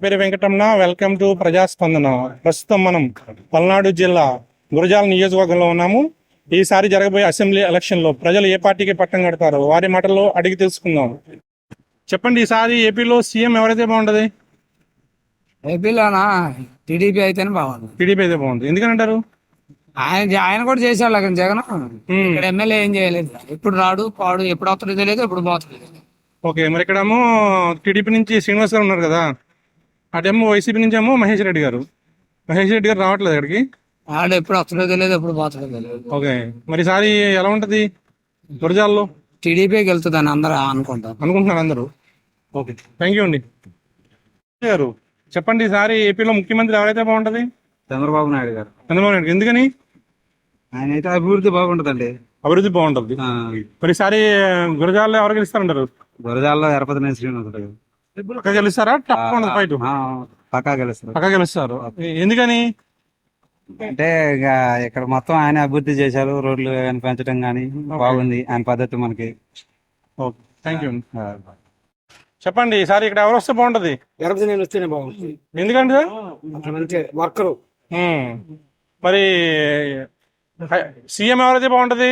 పేరు Venkataramana. Welcome to ప్రజాస్పందన. ప్రస్తుతం మనం పల్నాడు జిల్లా గురజాల నియోజకవర్గంలో ఉన్నాము. ఈసారి జరగబోయే అసెంబ్లీ ఎలక్షన్ లో ప్రజలు ఏ పార్టీకి పట్టం కడతారో వారి మాటల్లో అడిగి తెలుసుకుందాం. చెప్పండి, ఈసారి ఏపీలో సీఎం ఎవరైతే బాగుంటది? ఏపీలోనా టీడీపీ అయితేనే బాగుంది. టీడీపీ అయితే బాగుంటుంది. ఎందుకంటారు? ఆయన కూడా చేశాడు అక్కడ జగన్. ఇక్కడ ఎమ్మెల్యే ఏం చేయలేదు. ఇప్పుడు రాడు పాడు, ఎప్పుడు వస్తుందో తెలియదు, ఎప్పుడు పోతుంది. ఓకే, మరి ఇక్కడేమో టీడీపీ నుంచి శ్రీనివాస్ గారు ఉన్నారు కదా, అటేమో వైసీపీ నుంచి ఏమో మహేష్ రెడ్డి గారు రావట్లేదు ఇక్కడికి. ఆడు ఎప్పుడు వస్తుందో తెలియదు, ఎప్పుడు పోతుందో తెలియదు. ఓకే, మరి ఈసారి ఎలా ఉంటది గురజాల్లో? టీడీపీకి వెళ్తుంది అని అందరూ అనుకుంటున్నారు అందరూ. ఓకే, థ్యాంక్ యూ అండి. గారు చెప్పండి, ఈసారి ఏపీలో ముఖ్యమంత్రి ఎవరైతే బాగుంటది? చంద్రబాబు నాయుడు గారు. చంద్రబాబు నాయుడు. ఎందుకని? ఆయన అయితే అభివృద్ధి బాగుంటదండి. అభివృద్ధి బాగుంటది. మరి ఈసారి గురజాల్లో ఎవరు గెలుస్తారంటారు? గురజాల్లో ఎరపతి శ్రీనివాస్ గారు. పక్క గెలుస్తారా? తప్పకుండా ఫైట్ పక్కా గెలుస్తారు. పక్క గెలుస్తారు. ఎందుకని? అంటే ఇక ఇక్కడ మొత్తం ఆయన అభివృద్ధి చేశారు. రోడ్లు పెంచడం గానీ బాగుంది ఆయన పద్ధతి మనకి. Okay, thank you. చెప్పండి, ఈసారి ఇక్కడ ఎవరు వస్తే బాగుంటది? ఎరపతి నేను వస్తేనే బాగుంటుంది. ఎందుకంటే వర్కరు. మరి సీఎం ఎవరైతే బాగుంటది?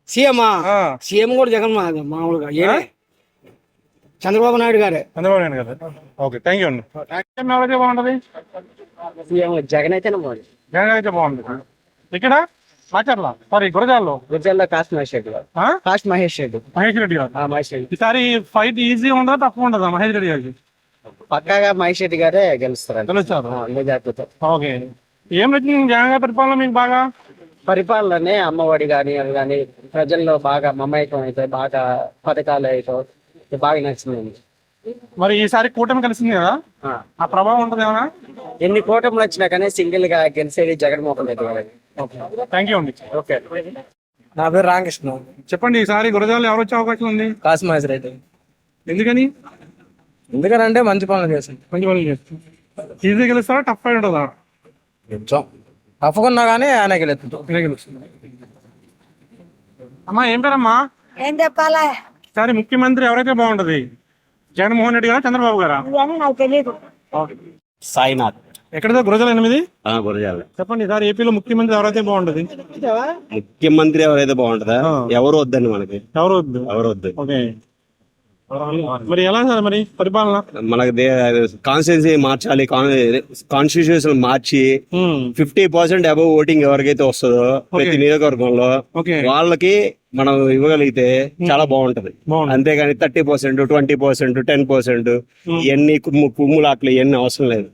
సీఎం కూడా జగన్ మామూలుగా చంద్రబాబు నాయుడు గారే. చంద్రబాబు నాయుడు గారు. ఓకే, థ్యాంక్ యూ అండి. సీఎం ఎవరైతే బాగుంటది? జగన్ అయితేనే బాగుంది. జగన్ అయితే బాగుంటుంది. ఇక్కడ మాచర్ల గురజాల్లో కాస్ట్ మహేష్ రెడ్డి గారు. మహేష్ రెడ్డి గారు. ఈసారి ఫైట్ ఈజీ ఉండదా తక్కువ ఉండదా మహేష్ రెడ్డి గారికి? పక్కాగా మహేష్ రెడ్డి గారే గెలుస్తారు. ఓకే, ఏం నచ్చింది జగన్ గారి పరిపాలన మీకు బాగా? పరిపాలననే అమ్మఒడి కానీ అవి కానీ ప్రజల్లో బాగా మమేకం అయితే, బాగా పథకాలు అయితే బాగా నచ్చింది. మరి ఈసారి కూటమి కలిసింది కదా, ఆ ప్రభావం ఉంటది ఏమన్నా? ఎన్ని కూటములు వచ్చినా కానీ సింగిల్ గా గెలిచేది జగన్మోహన్ రెడ్డి గారు. థ్యాంక్ యూ అండి. ఓకే, నా పేరు రామకృష్ణ. చెప్పండి, ఈసారి గురజాల్లో ఎవరు వచ్చే అవకాశం ఉంది? కాసు మహేష్ రెడ్డి. ఎందుకని? ఎందుకనంటే మంచి పనులు చేస్తాను. మంచి పనులు చేస్తాను. ఈజీ గెలుస్తారా టఫ్ ఫైట్ ఉంటుందా? తప్పకుండా కానీ ఆయన గెలుస్తుంది. అమ్మా, ఏం పేరమ్మా? ఏం చెప్పాలా? ఈసారి ముఖ్యమంత్రి ఎవరైతే బాగుంటది? జగన్మోహన్ రెడ్డి గారా, చంద్రబాబు గారా? నాకు తెలియదు. సాయినాథ్. ఎక్కడదో గురజాల 8. గురజాల. చెప్పండి, ఈసారి ఏపీలో ముఖ్యమంత్రి ఎవరైతే బాగుంటది? ముఖ్యమంత్రి ఎవరైతే బాగుంటుందా? ఎవరు వద్దండి మనకి. ఎవరు వద్దు. ఓకే, మరి ఎలా సార్ మరి పరిపాలన? మనకి కాన్స్టిట్యూన్సీ మార్చాలి. కాన్స్టిట్యూషన్ మార్చి 50% అబౌవ్ ఓటింగ్ ఎవరికైతే వస్తుందో ప్రతి నియోజకవర్గంలో వాళ్ళకి మనం ఇవ్వగలిగితే చాలా బాగుంటది. అంతేగాని 30%, 20%, 10% ఇవన్నీ కుమ్ములాట్లు ఇవన్నీ అవసరం లేదు.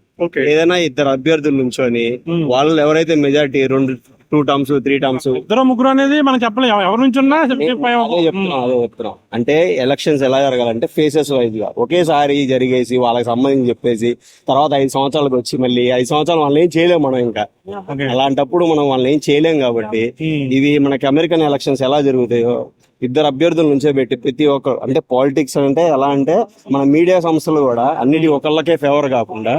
ఏదైనా ఇద్దరు అభ్యర్థుల నుంచొని వాళ్ళు ఎవరైతే మెజారిటీ 2 టర్మ్స్ 3 టర్మ్స్ 2-3 అనేది మనం చెప్పలేము. ఎవరి నుంచి ఉన్నా అదే చెప్తున్నాం. అంటే ఎలక్షన్స్ ఎలా జరగాలంటే ఫేసెస్ వైజ్ గా ఒకేసారి జరిగేసి వాళ్ళకి సంబంధించి చెప్పేసి తర్వాత 5 సంవత్సరాలకు వచ్చి మళ్ళీ 5 సంవత్సరాలు వాళ్ళని ఏం చేయలేము మనం. ఇంకా అలాంటప్పుడు మనం వాళ్ళని ఏం చేయలేం. కాబట్టి ఇవి మనకి అమెరికన్ ఎలక్షన్స్ ఎలా జరుగుతాయో ఇద్దరు అభ్యర్థుల నుంచే పెట్టి ప్రతి ఒక్కరు, అంటే పాలిటిక్స్ అంటే ఎలా అంటే మన మీడియా సంస్థలు కూడా అన్నిటి ఒకళ్ళకే ఫేవర్ కాకుండా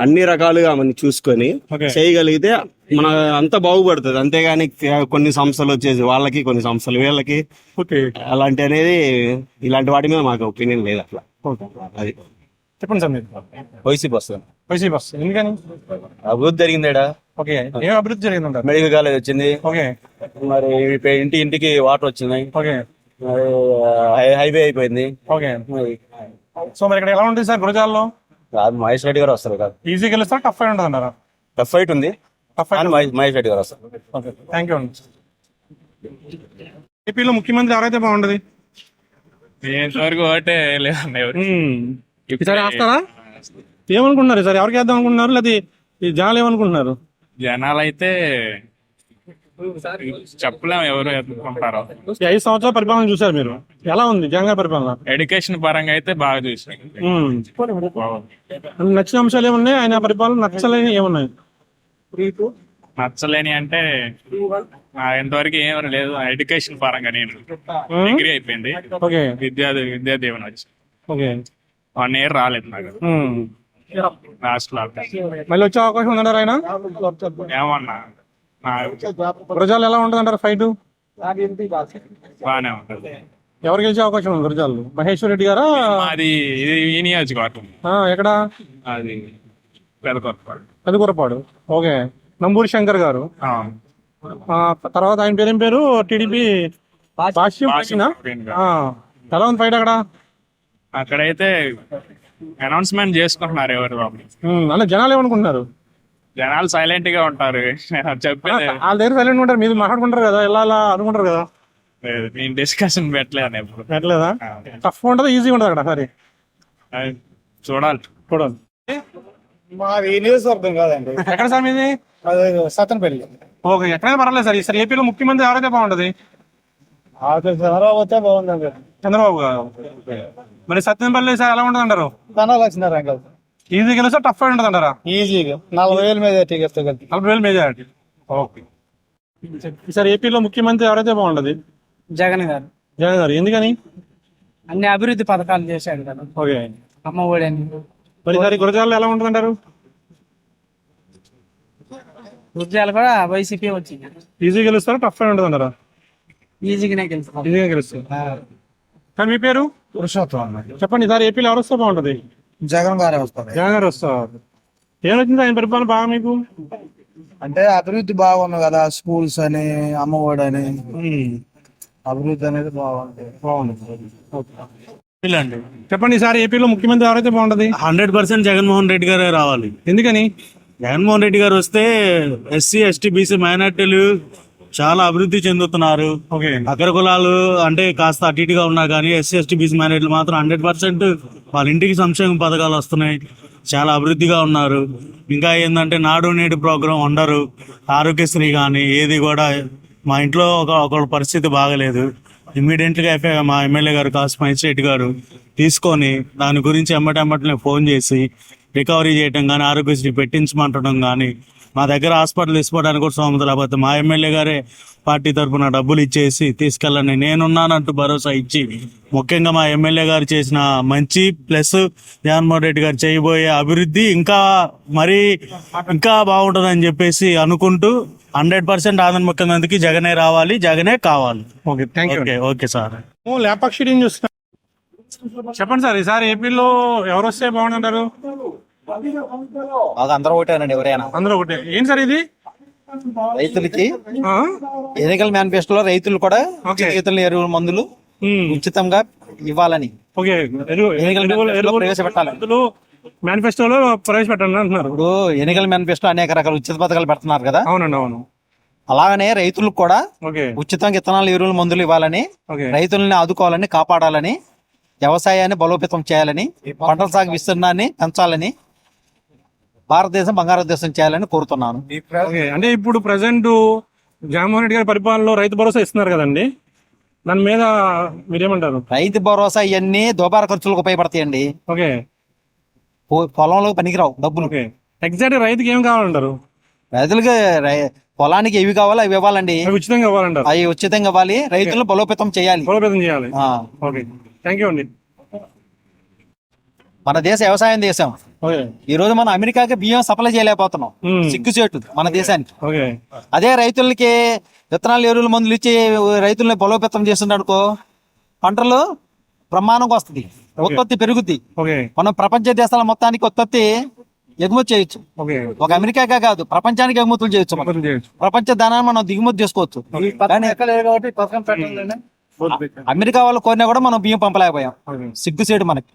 అన్ని రకాలుగా మనం చూసుకొని చేయగలిగితే మన అంతా బాగుపడుతుంది. అంతేగాని కొన్ని సంస్థలు వచ్చేసి వాళ్ళకి, కొన్ని సంస్థలు వీళ్ళకి అలాంటి అనేది ఇలాంటి వాటి మీద మాకు ఒపీనియన్ లేదు. అట్లా అది చెప్పండి సార్. మీరు వైసీపీ వస్తుంది. ఎందుకని? అభివృద్ధి జరిగిందేడా. ఓకే, ఏం అభివృద్ధి జరిగిందంట? మెడికల్ కాలేజ్ వచ్చింది. ఓకే, మరి ఇంటికి వాటర్ వచ్చింది. ఓకే, హైవే అయిపోయింది. ఓకే. సో మరి ఇక్కడ ఎలా ఉంటుంది సార్ గురజాల్లో? మహేష్ రెడ్డి గారు వస్తారు కదా. ఈజీ గెలుస్తారు టఫ్ ఫైట్ ఉంటుంది అంటారా? టఫ్ ఫైట్ ఉంది. మహేష్ రెడ్డి గారు వస్తారు. ఓకే, థ్యాంక్ యూ అండి. ఏపీలో ముఖ్యమంత్రి ఎవరైతే బాగుంటది? ఇంతవరకు ఓటే ఈసారి వస్తారా? ఏమనుకుంటున్నారు సార్? ఎవరికి వేద్దాం అనుకుంటున్నారు? లేదా ఈ జనాలు ఏమనుకుంటున్నారు? జనాలు అయితే చెప్పలేము ఎవరు ఎత్తుకుంటారో. 5 సంవత్సరాల పరిపాలన చూసారు మీరు, ఎలా ఉంది జగన్ గారి పరిపాలన? ఎడ్యుకేషన్ పరంగా అయితే బాగా చూసారు. నచ్చిన అంశాలు ఏమున్నాయి? ఆయన పరిపాలన నచ్చలేని ఏమున్నాయి? నచ్చలేని అంటే ఇంతవరకు ఏం లేదు. ఎడ్యుకేషన్ పరంగా నేను డిగ్రీ అయిపోయింది. విద్యా దీవెన వచ్చి 1 year రాలేదు నాకు. లాస్ట్ లో మళ్ళీ వచ్చే అవకాశం ఉందంటారు ఆయన? ఏమన్నా ప్రజలు ఎలా ఉంటుంది అంటారు ఫైట్? బాగానే ఉంటుంది. ఎవరు గెలిచే అవకాశం ఉంది గురజాల్లో? మహేశ్వర్ రెడ్డి గారా? అది ఇది ఈ నియోజకవర్గం ఎక్కడ? అది పెదకొరపాడు. పెదకూరపాడు. ఓకే. నంబూరి శంకర్ గారు. తర్వాత ఆయన పేరేం పేరు? టీడీపీ భాష్యం. ఎలా ఉంది ఫైట్ అక్కడ? అక్కడైతే అనౌన్స్మెంట్ చేసుకుంటున్నారు ఎవరు అలా జనాలు ఏమనుకుంటున్నారు? జనాలు సైలెంట్ గా ఉంటారు. చెప్పేది వాళ్ళ దగ్గర సైలెంట్ ఉంటారు, మీరు మాట్లాడుకుంటారు కదా, ఎలా అలా అనుకుంటారు కదా. నేను డిస్కషన్ పెట్టలేదు ఎప్పుడు. పెట్టలేదా? టఫ్ ఉంటుందా ఈజీగా ఉంటుంది అక్కడ? సరే అది చూడాలి. చూడాలి. మాది నియోజకవర్గం కాదండి. ఎక్కడ సార్ మీది? అది సత్తనపల్లి. ఓకే. ఎక్కడైనా పర్వాలేదు సార్. ఈసారి ఏపీలో ముఖ్యమంత్రి ఎవరైతే బాగుంటది? చంద్రబాబు వస్తే బాగుందండి. చంద్రబాబు గారు. మరి సత్యనపల్లి సార్ ఎలా ఉంటుంది అంటారు? కన్నా లక్ష్మీనారాయణ గారు ఈజీ గెలుస్తా టఫ్ ఉంటుంది అంటారా? ఈజీగా 40,000 మీద టికెట్ 40,000 మెజారిటీ. ఓకే. ఈసారి ఏపీలో ముఖ్యమంత్రి ఎవరైతే బాగుంటది? జగన్ గారు. జగన్ గారు. ఎందుకని? అన్ని అభివృద్ధి పథకాలు చేశాడు కదా. ఓకే. అమ్మ ఒడి అని. మరి ఈసారి గురజాలలో ఎలా ఉంటుంది అంటారు? ఉద్యోగాలు కూడా వైసీపీ వచ్చింది. ఈజీ గెలుస్తారా టఫ్ ఉంటుంది అంటారా? ఈజీగానే గెలుస్తారు. ఈజీగా గెలుస్తారు. కానీ మీ పేరు? పురుషోత్తం. చెప్పండి. ఈసారి ఏపీలో ఎవరు వస్తే బాగుంటది? జగన్ గారే వస్తారు. జగన్ గారు వస్తారు. ఏమొచ్చింది ఆయన పరిపాలన బాగా మీకు? అంటే అభివృద్ధి బాగుంది కదా, స్కూల్స్ అని, అమ్మఒడి అని, అభివృద్ధి అనేది బాగుంది. అండి చెప్పండి. ఈసారి ఏపీలో ముఖ్యమంత్రి ఎవరైతే బాగుంటది? 100% జగన్మోహన్ రెడ్డి గారే రావాలి. ఎందుకని? జగన్మోహన్ రెడ్డి గారు వస్తే ఎస్సీ ఎస్టీ బీసీ మైనార్టీలు చాలా అభివృద్ధి చెందుతున్నారు. ఓకే. అగ్ర కులాలు అంటే కాస్త అటు ఇటుగా ఉన్నా కానీ ఎస్సీ ఎస్టీ బీసీ మైనార్టీలు మాత్రం 100% వాళ్ళ ఇంటికి సంక్షేమ పథకాలు వస్తున్నాయి, చాలా అభివృద్ధిగా ఉన్నారు. ఇంకా ఏంటంటే నాడు నేడు ప్రోగ్రాం ఉండరు, ఆరోగ్యశ్రీ కానీ ఏది కూడా. మా ఇంట్లో ఒకళ్ళ పరిస్థితి బాగలేదు, ఇమ్మీడియట్గా మా ఎమ్మెల్యే గారు కాసు మైసిరెడ్డి గారు తీసుకొని దాని గురించి ఎమ్మటెమ్మటనే ఫోన్ చేసి రికవరీ చేయటం కానీ, ఆరోగ్యశ్రీ పెట్టించమంటడం కానీ, మా దగ్గర హాస్పిటల్ తీసుకోవడానికి కూడా సోమత లేకపోతే మా ఎమ్మెల్యే గారే పార్టీ తరఫున డబ్బులు ఇచ్చేసి తీసుకెళ్ళండి నేనున్నానంటూ భరోసా ఇచ్చి, ముఖ్యంగా మా ఎమ్మెల్యే గారు చేసిన మంచి ప్లస్ జగన్మోహన్ రెడ్డి గారు చేయబోయే అభివృద్ధి ఇంకా బాగుంటుందని చెప్పేసి అనుకుంటూ 100% ఆనంద ముఖ్యమంత్రికి జగనే రావాలి, జగనే కావాలి. Okay. Thank you. Okay sir. Lepakshi చూస్తున్నా. చెప్పండి సార్. ఈసారి ఏపీలో ఎవరు వస్తే బాగుంటారు? అందరూ ఒకటేనండి. ఎవరైనా అందరూ ఒకటే. ఏం సార్ ఇది? రైతులకి ఆ? ఎన్నికల మేనిఫెస్టోలో రైతులు కూడా ఓకే. ఎరువుల మందులు ఉచితంగా ఇవ్వాలని ఓకే. ప్రవేశపెట్టాలి. మేనిఫెస్టోలో ప్రవేశపెట్టండి అంటున్నారు. ఇప్పుడు ఎన్నికల మేనిఫెస్టో అనేక రకాల ఉచిత పథకాలు పెడుతున్నారు కదా, అవునండి. అవును. అలాగనే రైతులకు కూడా ఓకే. ఉచితంగా విత్తనాలు ఎరువుల మందులు ఇవ్వాలని, ఓకే. రైతుల్ని ఆదుకోవాలని, కాపాడాలని, వ్యవసాయాన్ని బలోపేతం చేయాలని, పంటల సాగు విస్తీర్ణాన్ని పెంచాలని, భారతదేశం బంగారు దేశం చేయాలని కోరుతున్నాను. ఓకే. అంటే ఇప్పుడు ప్రజెంట్ జగన్మోహన్ రెడ్డి గారి పరిపాలనలో రైతు భరోసా ఇస్తున్నారు కదండి, దాని మీద మీరేమంటారు? రైతు భరోసా ఇవన్నీ దుబారా ఖర్చులకు ఉపయోగపడతాయండి. ఓకే. పొలంలో పనికిరావు డబ్బులు. ఓకే. ఎగ్జాక్ట్ రైతుకి ఏం కావాలంటారు? రైతులకి పొలానికి ఏవి కావాలో అవి ఇవ్వాలండి. అవి ఉచితంగా ఇవ్వాలంటారు. అవి ఉచితంగా ఇవ్వాలి, రైతులను బలోపేతం చేయాలి. బలోపేతం చేయాలి. ఆ. ఓకే. థ్యాంక్ యూ అండి. మన దేశ వ్యవసాయం దేశం. ఓకే. ఈ రోజు మనం అమెరికాకి బియ్యం సప్లై చేయలేకపోతున్నాం, సిగ్గుచేటు మన దేశానికి. ఓకే. అదే రైతులకి విత్తనాలు ఎరువులు మందులు ఇచ్చి రైతుల్ని బలోపేతం చేస్తున్నాడుకో పంటలు బ్రహ్మాండంగా వస్తుంది, ఉత్పత్తి పెరుగుద్ది. ఓకే. మనం ప్రపంచ దేశాల మొత్తానికి ఉత్పత్తి ఎగుమతి చేయొచ్చు. ఓకే. ఒక అమెరికాగా కాదు, ప్రపంచానికి ఎగుమతులు చేయొచ్చు. మనం ప్రపంచ ధనాన్ని మనం దిగుమతి చేసుకోవచ్చు. కానీ అమెరికా వాళ్ళు కోరినా కూడా మనం బియ్యం పంపలేకపోయాం, సిగ్గుచేటు మనకి.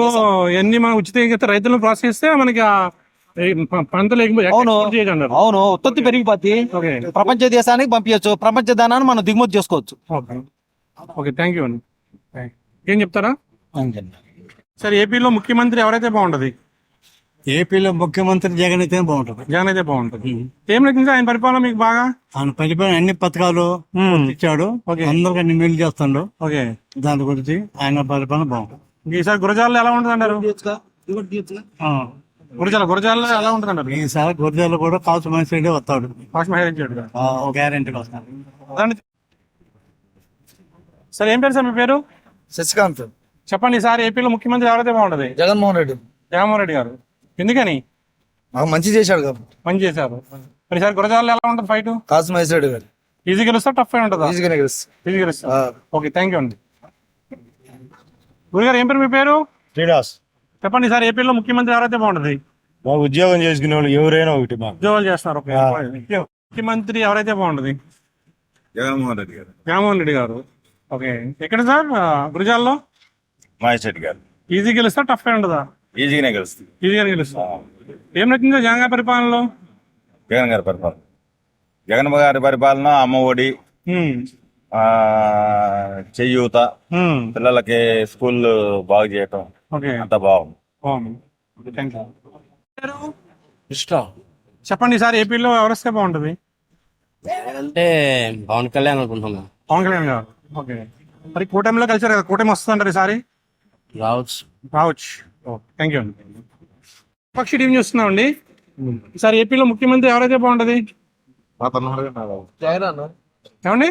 సో ఎన్ని మనం ఉచితంగా రైతులను ప్రోత్సహిస్తే మనకి పంటలు అవును ఉత్పత్తి పెరిగిపోద్ది, ప్రపంచ దేశానికి పంపించచ్చు, ప్రపంచ ధనాన్ని మనం దిగుమతి చేసుకోవచ్చు. ఓకే. థ్యాంక్ యూ అండి. ఏం చెప్తారా సార్? ఏపీలో ముఖ్యమంత్రి ఎవరైతే బాగుంటది? ఏపీలో ముఖ్యమంత్రి జగన్ అయితే బాగుంటుంది. జగన్ అయితే బాగుంటది. ఏం లెక్క ఆయన పరిపాలన మీకు బాగా? ఆయన పరిపాలన అన్ని పథకాలు ఇచ్చాడు, అందరికి అన్ని మేలు చేస్తాడు. ఓకే. దాని గురించి ఆయన పరిపాలన బాగుంటుంది. ఈసారి గురజాలలో ఎలా ఉంటుంది అంటారు? గురజాలలో ఎలా ఉంటుంది అంటారు? ఈసారి గురజాల కూడా కాసు మైసిరెడ్డి వస్తాడు, గ్యారెంటీ వస్తాడు. సార్ ఏం పేరు సార్ మీ పేరు? శశికాంత్. చెప్పండి. ఈసారి ఏపీలో ముఖ్యమంత్రి ఎవరైతే బాగుంటది? జగన్మోహన్ రెడ్డి. జగన్మోహన్ రెడ్డి గారు. ఎందుకని? మాకు మంచి చేశాడు కాబట్టి. మంచి చేశారు. మరి ఈసారి గురజాలలో ఎలా ఉంటుంది ఫైట్? కాసు మైసిరెడ్డి గారు. ఈజీ గెలుస్తా టఫ్ అయి ఉంటుందా? ఈజీగానే గెలుస్తారు. ఈజీ గెలుస్తా. ఓకే. థ్యాంక్ యూ అండి. గురుగారు ఏం పేరు మీ పేరు? శ్రీనివాస్. చెప్పండి సార్, ఏపీలో ముఖ్యమంత్రి ఎవరైతే బాగుంటది? మాకు ఉద్యోగం చేసుకునే వాళ్ళు ఎవరైనా ఒకటి మాకు. ఉద్యోగాలు చేస్తున్నారు. ఓకే. ముఖ్యమంత్రి ఎవరైతే బాగుంటది? జగన్మోహన్ రెడ్డి గారు. జగన్మోహన్ రెడ్డి గారు. ఓకే. ఎక్కడ సార్? గురజాల్లో. మహేష్ రెడ్డి గారు. ఈజీ గెలుస్తా, టఫ్ ఉండదా? ఈజీగానే గెలుస్తుంది. ఈజీగా గెలుస్తా. ఏం నచ్చిందో జగన్ గారి పరిపాలనలో? జగన్ గారి పరిపాలన, జగన్ గారి పరిపాలన, అమ్మ ఒడి, చెయ్యూత, పిల్లలకి స్కూల్ బాగు చేయటం, ఓకే, అంతా బాగుంది. బాగుంది. Thank you. చెప్పండి సార్, ఏపీలో ఎవరిస్తే బాగుంటది? అంటే పవన్ కళ్యాణ్ అనుకుంటున్నాను. పవన్ కళ్యాణ్ గారు. ఓకే. మరి కూటమిలో కలిసారు కదా, కూటమి వస్తుందంటారు ఈసారి? రావచ్చు. థ్యాంక్ యూ అండి. పక్షి టీవీ చూస్తున్నామండి. ఈసారి ఏపీలో ముఖ్యమంత్రి ఎవరైతే బాగుంటది? ఏమండి?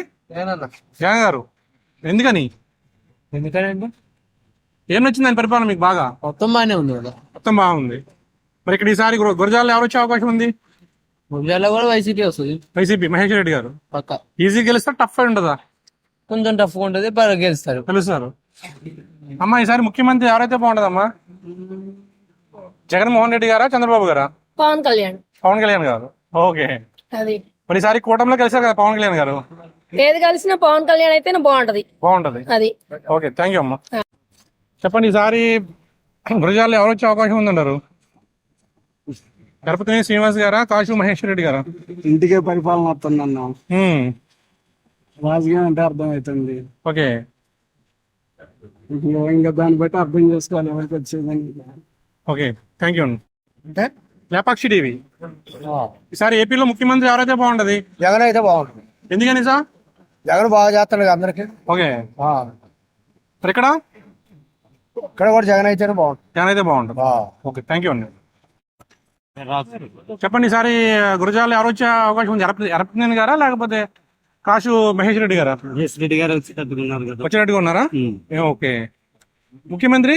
జగన్ గారు. ఎందుకని? ఏం నచ్చింది ఆయన పరిపాలన మీకు బాగా? మొత్తం బాగానే ఉంది కదా. మొత్తం బాగుంది. మరి ఇక్కడ ఈసారి గురజాల్లో ఎవరు వచ్చే అవకాశం ఉంది? గుంజాల కూడా వైసీపీ వస్తుంది. వైసీపీ, మహేష్ రెడ్డి గారు. పక్క ఈజీ గెలుస్తా, టఫ్ ఉంటుందా? కొంచెం టఫ్ గా ఉంటుంది, బాగా గెలుస్తారు. తెలుస్తారు. అమ్మా, ఈసారి ముఖ్యమంత్రి ఎవరైతే బాగుంటదమ్మా? జగన్మోహన్ రెడ్డి గారా, చంద్రబాబు గారా? పవన్ కళ్యాణ్. పవన్ కళ్యాణ్ గారు. ఓకే. అది మరి ఈసారి కూటమిలో కలిసారు కదా పవన్ కళ్యాణ్ గారు. ఏది కలిసినా పవన్ కళ్యాణ్ అయితేనే బాగుంటది. బాగుంటది. అది ఓకే, థ్యాంక్ యూ అమ్మా. చెప్పండి, ఈసారి గురజాల్లో ఎవరు వచ్చే అవకాశం ఉందంటారు? గణపతి శ్రీనివాస్ గారా, కాశు మహేశ్వర రెడ్డి గారా? ఇంటికే పరిపాలన వస్తుందన్నా. రాజకీయం అంటే అర్థమవుతుంది. ఓకే. ఇంకా దాన్ని బట్టి అర్థం చేసుకోవాలి ఎవరికి వచ్చేదని. ఓకే, థ్యాంక్ యూ అండి. లేపాక్షి టీవీ. ఈసారి ఏపీలో ముఖ్యమంత్రి ఎవరైతే బాగుంటది? జగన్ అయితే బాగుంటుంది. ఎందుకని సార్? జగన్ బాగా చేస్తాడు అందరికి. ఓకే. మరి ఇక్కడ కూడా జగన్ అయితేనే బాగుంటుంది. జగన్ అయితే బాగుంటుంది. ఓకే, థ్యాంక్ యూ అండి. చెప్పండి, ఈసారి గురజాల్లో ఎవరు వచ్చే అవకాశం ఉంది? ఎరపతినేని గారా, లేకపోతే కాశు మహేష్ రెడ్డి గారా? రెడ్డి గారు వచ్చినట్టుగా ఉన్నారా? ఓకే. ముఖ్యమంత్రి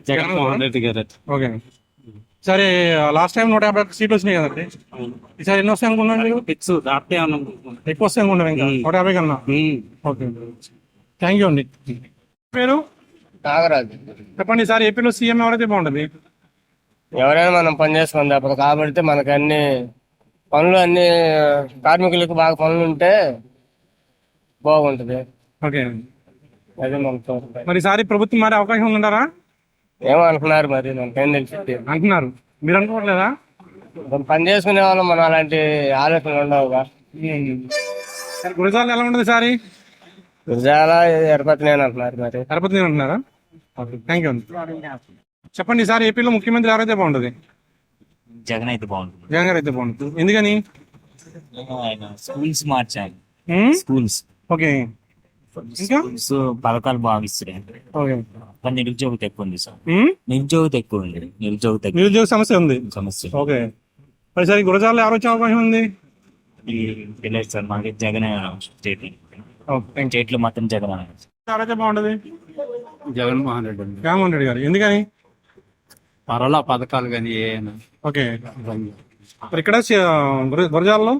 జగన్మోహన్ రెడ్డి గారు. ఓకే. సరే, లాస్ట్ టైం 150 సీట్లు వచ్చినాయి కదండి. ఈసారి ఎన్ని వస్తాయి అనుకున్నాను? ఎక్కువ వస్తాయి అనుకున్నారు, ఇంకా 150 కన్నా. ఓకే, థ్యాంక్ యూ అండి. పేరు? నాగరాజు. చెప్పండి, ఈసారి ఏపీలో సీఎం ఎవరైతే బాగుంటది? ఎవరైనా మనం పని చేసుకుంది అప్పుడు కాబట్టి మనకు అన్ని పనులు, అన్ని కార్మికులకు బాగా పనులు ఉంటే బాగుంటది. ఓకే. అదే మనకు మరి ఈసారి ప్రభుత్వం మారే అవకాశం ఉందంటారా? ఏమో అనుకున్నారు, మరి మనకేం తెలిసి అంటున్నారు. మీరు అనుకోవట్లేదా? పని చేసుకునే వాళ్ళం, మనం అలాంటి ఆలోచనలు ఉండవుగా. గురజాల్లో ఎలా ఉంటుంది ఈసారి? చాలా ఎరపతినే అంటున్నారు, మరి తిరుపతి అంటున్నారా? ఓకే, థ్యాంక్ యూ అండి. చెప్పండి, ఈసారి ఏపీలో ముఖ్యమంత్రి ఎవరైతే బాగుంటది? జగన్ అయితే బాగుంటుంది. జగన్ గారు అయితే బాగుంటుంది. ఎందుకని? ఆయన స్కూల్స్ మార్చాలి. స్కూల్స్. ఓకే. ఇంకా స్కూల్స్ పథకాలు బాగా ఇస్తున్నాయి. ఓకే. కానీ నిరుద్యోగత ఎక్కువ ఉంది సార్. నిరుద్యోగత ఎక్కువ ఉంది. నిరుద్యోగ సమస్య ఉంది. సమస్య. ఓకే. మరి సరే, గురజాల్లో ఎవరు వచ్చే అవకాశం ఉంది? తెలియదు సార్, మాకు జగన్ స్టేట్ లో మాత్రం జగన్ ఎవరైతే బాగుంటది? జగన్మోహన్ రెడ్డి. జగన్మోహన్ రెడ్డి గారు. ఎందుకని? పరలా పథకాలు కానీ. ఓకే. మరి ఇక్కడ గురజాల్లో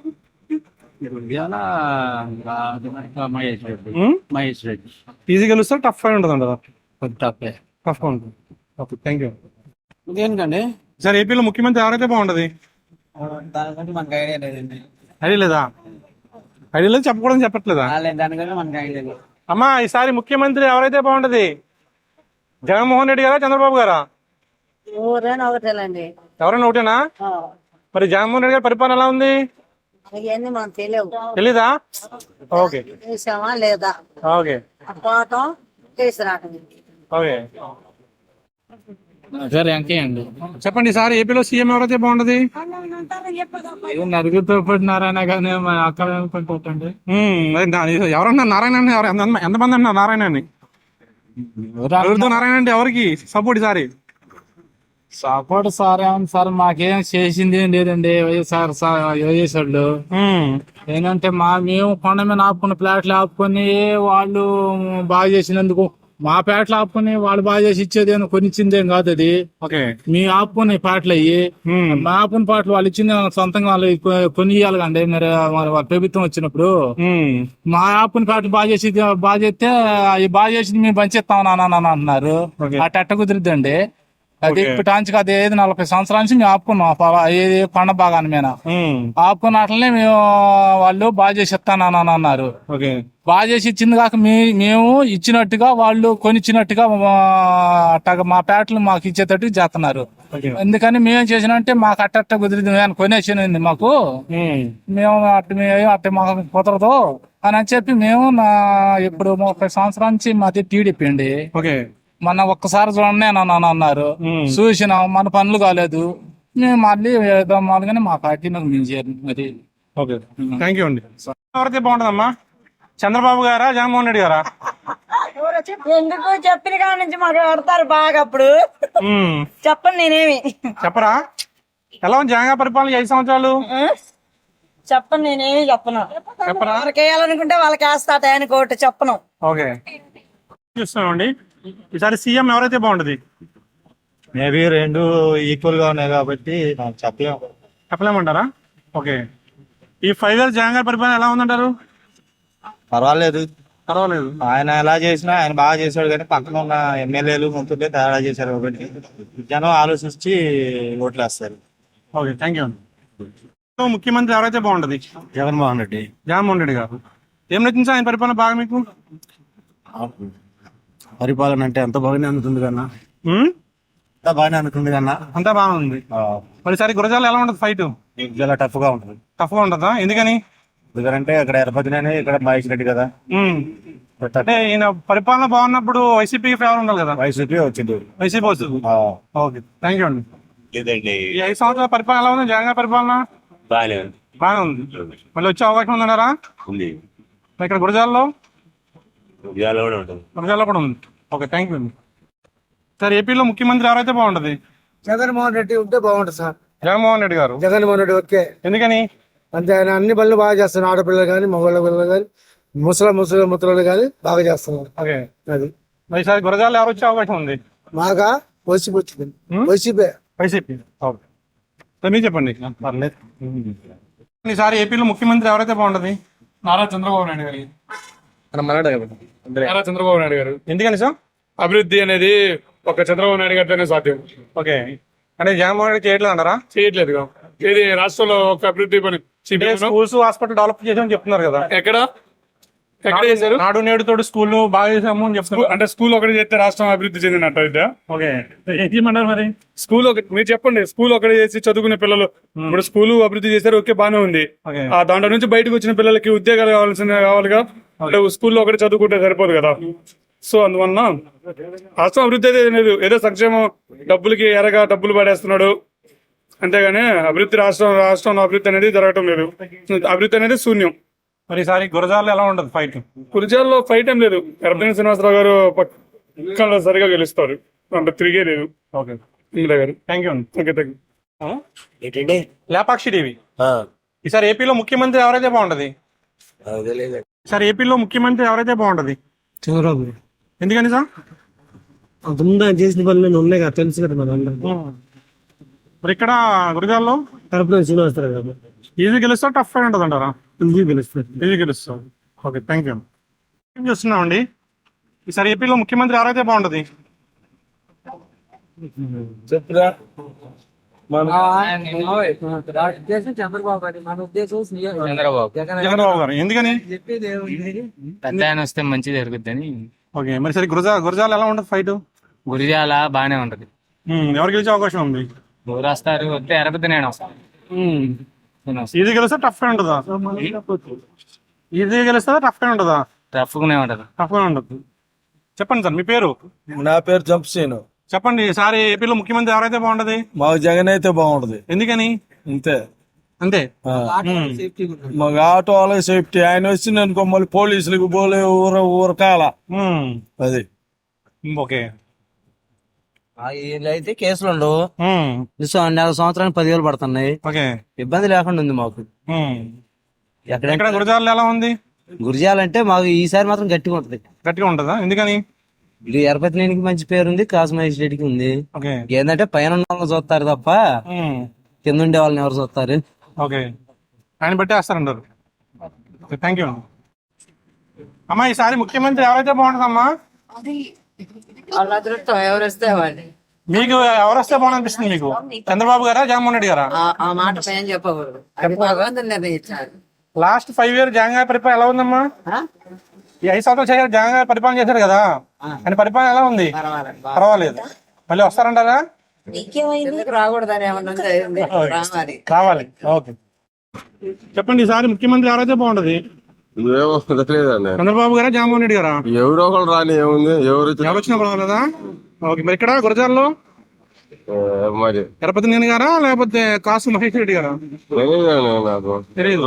మహేష్ రెడ్డి. ఈజీ గెలుస్తారు, టఫ్ అయి ఉంటుంది అంటారా? టఫ్ ఉంటుంది. Okay, thank you. దేనికండి? సార్, ఏపీలో ముఖ్యమంత్రి ఎవరైతే బాగుంటది? దానికంటే మనకు ఐడియా లేదండి. ఐడియా లేదా? ఐడియా లేదు, చెప్పకూడదు చెప్పట్లేదా? దానికంటే మనకు ఐడియా లేదు. అమ్మా, ఈసారి ముఖ్యమంత్రి ఎవరైతే బాగుంటది? జగన్మోహన్ రెడ్డి గారా, చంద్రబాబు గారా? ఎవరైనా ఒకటేనండి. ఎవరైనా ఒకటేనా? మరి జగన్మోహన్ రెడ్డి గారి పరిపాలన ఎలా ఉంది? అవన్నీ మనం తెలియవు. తెలీదా? ఓకే. చేసామా లేదా? ఓకే. పోవటం చేసి రావటం. ఓకే. సార్ వెంకయ్య అండి. చెప్పండి, సార్ ఏపీలో సీఎం ఎవరైతే బాగుంటది? నలుగురితో నారాయణ కానీ అక్కడ అనుకుంటుంటండి. ఎవరన్నా నారాయణ అని? ఎంతమంది అన్నారు నారాయణ అని? ఎవరితో నారాయణ అంటే ఎవరికి సపోర్ట్ ఈసారి? సపోర్ట్ సార్ ఏమన్నా సార్, మాకేం చేసింది ఏం లేదండి. వైఎస్ఆర్ వాళ్ళు ఏంటంటే మేము కొండ మీద ఆపుకున్న ఫ్లాట్లు ఆపుకొని వాళ్ళు బాగా చేసినందుకు మా పేటలు ఆపుకొని వాళ్ళు బాగా చేసి ఇచ్చేదేమో కొనిచ్చిందేం కాదు అది. ఓకే. మీ ఆపుకుని పాటలు అయ్యి మా ఆపుకుని పాటలు వాళ్ళు ఇచ్చింది సొంతంగా వాళ్ళు కొనియాలి కండి. మరి వాళ్ళ ప్రభుత్వం వచ్చినప్పుడు మా ఆపుని పాటలు బాగా చేస్తే అవి బాగా చేసింది మేము పంచిస్తాం నాన్న అంటున్నారు. అట్ట కుదిరిద్దండి. అది ఇప్పటాంచి అది 40 సంవత్సరాల నుంచి మేము ఆపుకున్నాం ఏది కొండ భాగాన్ని మీద ఆపుకున్న వాటిని మేము వాళ్ళు బాగా చేసి ఇస్తాను అన్నారు. బాగా చేసి ఇచ్చింది కాక మేము ఇచ్చినట్టుగా వాళ్ళు కొనిచ్చినట్టుగా అట్టగా మా పేటలు మాకు ఇచ్చేటట్టు చేస్తున్నారు. ఎందుకని మేమేం చేసినంటే మాకు అట్ట కుదిరింది కొనేసింది మాకు, మేము అట్ట మాకు కుదరదు అని చెప్పి మేము ఇప్పుడు 30 సంవత్సరాల నుంచి మాది టీడీపీ అండి. మొన్న ఒక్కసారి చూడండి అన్నారు. చూసినాం, మన పనులు కాలేదు, మేము మళ్ళీ మాదిగానే మా పార్టీ నాకు మించారు. అది థ్యాంక్ యూ అండి. ఎవరైతే బాగుంటుందమ్మా, చంద్రబాబు గారా జగన్మోహన్ రెడ్డి గారా? ఎందుకు చెప్పిన కాడ నుంచి మాకు ఆడతారు బాగా. అప్పుడు చెప్పండి, నేనేమి చెప్పరా? ఎలా ఉంది జగన్ పరిపాలన 5 సంవత్సరాలు? చెప్పండి, నేనేమి చెప్పను. ఎవరికి వేయాలనుకుంటే వాళ్ళకి వేస్తా, ఆయన కోటి చెప్పను. ఓకే, చూస్తున్నామండి. ఈసారి సీఎం ఎవరైతే బాగుంటది? మేబీ రెండు ఈక్వల్ గా ఉన్నాయి కాబట్టి చెప్పలేమంటారా? ఓకే. ఈ 5 years జగన్ గారి పరిపాలన ఎలా ఉందంటారు? పర్వాలేదు. ఆయన ఎలా చేసినా ఆయన బాగా చేశాడు, కానీ పక్కన ఉన్న ఎమ్మెల్యేలు మంత్రులే తయారు చేశారు కాబట్టి జనం ఆలోచించి ఓట్లు వేస్తారు. Okay, thank you. ముఖ్యమంత్రి ఎవరైతే బాగుంటది? జగన్మోహన్ రెడ్డి. జగన్మోహన్ రెడ్డి గారు. ఏం నచ్చింది ఆయన పరిపాలన బాగా మీకు? పరిపాలన అంటే ఎంత బాగానే అందుతుంది కన్నా, అంతా బాగానే అందుతుంది కన్నా, అంతా బాగా ఉంది. మరిసారి గురజాల ఎలా ఉంటుంది ఫైట్? చాలా టఫ్ గా ఉంటుంది. టఫ్ గా ఉంటుందా? ఎందుకని? ఎందుకంటే ఇక్కడ ఎరపతినే, ఇక్కడ మహేష్ రెడ్డి కదా. అంటే ఈయన పరిపాలన బాగున్నప్పుడు వైసీపీకి ఫేవర్ ఉండాలి కదా. వైసీపీ వచ్చింది. వైసీపీ వస్తుంది. ఓకే, థ్యాంక్ యూ అండి. ఈ 5 సంవత్సరాల పరిపాలన ఎలా ఉంది జగన్ గారి పరిపాలన? బాగానే ఉంది. మళ్ళీ వచ్చే అవకాశం ఉందన్నారా? ఇక్కడ గురజాలలో కూడా ఉంది. ఓకే, థ్యాంక్ యూ అండి. సార్, ఏపీలో ముఖ్యమంత్రి ఎవరైతే బాగుంటది? జగన్మోహన్ రెడ్డి ఉంటే బాగుంటుంది సార్. జగన్మోహన్ రెడ్డి గారు. జగన్మోహన్ రెడ్డి ఓకే. ఎందుకని? అంటే ఆయన అన్ని పనులు బాగా చేస్తున్నారు. ఆడపిల్లలు కానీ, మగవాళ్ళ పిల్లలు కానీ, ముసలి కానీ బాగా చేస్తున్నారు. ఓకే, అది మరి ఈసారి గురజాలలో ఎవరు వచ్చే అవకాశం ఉంది? బాగా వైసీపీ వచ్చింది. వైసీపీ. ఓకే, సార్ మీరు చెప్పండి. పర్లేదు. ఈసారి ఏపీలో ముఖ్యమంత్రి ఎవరైతే బాగుంటది? నారా చంద్రబాబు నాయుడు గారు. నారా చంద్రబాబు నాయుడు గారు. ఎందుకని సార్? అభివృద్ధి అనేది ఒక చంద్రబాబు నాయుడు గారితోనే సాధ్యం. ఓకే, అంటే జగన్మోహన్ రెడ్డి చేయట్లేదు అంటారా? చేయట్లేదుగా. ఇది రాష్ట్రంలో ఒక అభివృద్ధి పని. స్కూల్స్, హాస్పిటల్ డెవలప్ చేసామని చెప్తున్నారు కదా. ఎక్కడ చేశారు? నాడు నేడు తోడు స్కూల్ బాగా చేసాము అని చెప్తున్నారు. అంటే స్కూల్ ఒకటి చేస్తే రాష్ట్రం అభివృద్ధి చెందినట్టు అయితే. ఓకే, ఏమంటారు మరి? స్కూల్ ఒకటి మీరు చెప్పండి. స్కూల్ ఒకటి చేసి చదువుకునే పిల్లలు ఇప్పుడు స్కూల్ అభివృద్ధి చేశారు, ఓకే బాగానే ఉంది. ఆ దాంట్లో నుంచి బయటకు వచ్చిన పిల్లలకి ఉద్యోగాలు కావాలిగా. అంటే స్కూల్లో ఒకటి చదువుకుంటే సరిపోదు కదా. సో అందువలన రాష్ట్రం అభివృద్ధి అయితే లేదు. ఏదో సంక్షేమం డబ్బులకి ఎరగా డబ్బులు పడేస్తున్నాడు, అంతేగాని అభివృద్ధి రాష్ట్రంలో అభివృద్ధి అనేది జరగటం లేదు. అభివృద్ధి అనేది శూన్యం. మరి ఈసారి గురజాలలో ఎలా ఉంటుంది ఫైట్? గురజాలలో ఫైట్ ఏం లేదు. ఎర్రపల్లి శ్రీనివాసరావు గారు పక్కన సరిగా గెలుస్తారు, అంటే తిరిగే లేదు. ఓకే, గారు. థ్యాంక్ యూ అండి. Okay, thank you. Lepakshi TV. ఈసారి ఏపీలో ముఖ్యమంత్రి ఎవరైతే బాగుంటది? ఈసారి ఏపీలో ముఖ్యమంత్రి ఎవరైతే బాగుంటది? చంద్రబాబు. ఎందుకని సార్? ముందు చేసిన పనులు ఉన్నాయి కదా, తెలుసు కదా మన. మరి ఇక్కడ గురజాలలో ఎర్రపల్లి శ్రీనివాసరావు గారు. ఈజీ గెలుస్తా, టఫ్ గా ఉంటుంది అంటారా? ఈజీ గెలుస్తారు. ఈజీ గెలుస్తాం. Okay, thank you. ఏం చేస్తున్నామండి? ఈసారి ఏపీలో ముఖ్యమంత్రి ఎవరైతే బాగుంటది? చెప్పురా. జగన్బాబు గారు. ఎందుకని? పెద్ద ఆయన వస్తే మంచి జరుగుద్దని. ఓకే, మరి సరే గురజాల ఎలా ఉంటుంది ఫైట్? గురిజాల బాగానే ఉంటది. ఎవరు గెలిచే అవకాశం ఉంది? ఎవరు వస్తారు? వస్తే ఎరపతి నేను వస్తాను. ఈజీ గెలుస్తా, టఫ్ గా ఉంటుందా? ఈజీ గెలుస్తా, టఫ్ గా ఉంటుందా? టఫ్ గానే ఉంటది. టఫ్ గా ఉండదు. చెప్పండి సార్, మీ పేరు? నా పేరు జంప్సీను. చెప్పండి, ఈసారి ఏపీలో ముఖ్యమంత్రి ఎవరైతే బాగుంటది? మాకు జగన్ అయితే బాగుంటది. ఎందుకని? అంతే. మాకు ఆటో వాళ్ళకి సేఫ్టీ. ఆయన వచ్చింది అనుకో మళ్ళీ పోలీసులకు పోలే ఊరకాల. అది ఓకే. అయితే కేసులు ఉండవు. నెల సంవత్సరానికి 10,000 పడుతున్నాయి. ఇబ్బంది లేకుండా ఉంది మాకు. ఎక్కడ గురజాలలో ఎలా ఉంది? గురిజాలంటే మాకు ఈసారి మాత్రం గట్టిగా ఉంటది. గట్టిగా ఉంటుందా? ఎందుకని? ఇది ఎరపతినేనికి మంచి పేరు ఉంది, క్రాస్ మ్యాజిస్ట్రేట్ కి ఉంది. ఓకే. ఏంటంటే పైన ఉన్న వాళ్ళని చూస్తారు తప్ప కింద ఉండే వాళ్ళని ఎవరు చూస్తారు? ఓకే, ఆయన బట్టి వేస్తారంటారు. థ్యాంక్ యూ అమ్మా. ఈసారి ముఖ్యమంత్రి ఎవరైతే బాగుంటుందమ్మా? ఎవరు వస్తే వాళ్ళు మీకు ఎవరు వస్తే బాగుంది అనిపిస్తుంది మీకు? చంద్రబాబు గారా, జగన్మోహన్ రెడ్డి గారా? ఆ మాట పైన చెప్పకూడదు, అది భగవంతుని నిర్ణయించారు. లాస్ట్ 5 years జగన్ గారి పరిపాలన ఎలా ఉందమ్మా? ఈ 5 సంవత్సరాలు చేశారు, జగన్ గారు పరిపాలన చేశారు కదా, ఆయన పరిపాలన ఎలా ఉంది? పర్వాలేదు. మళ్ళీ వస్తారంటారా? ఎందుకు రాకూడదని ఏమన్నా జరిగింది? రావాలి. రావాలి. ఓకే, చెప్పండి ఈసారి ముఖ్యమంత్రి ఎవరైతే బాగుంటది? చంద్రబాబు గారా, జగన్మోహన్ రెడ్డి గారా? ఎవరో ఒకరు రాని ఏముంది, ఎవరు వచ్చినా పర్వాలేదా? ఓకే, మరి ఇక్కడ గురజాల్లో మరి తిరుపతి నేను గారా లేకపోతే కాసు మహేష్ రెడ్డి గారా? తెలియదు.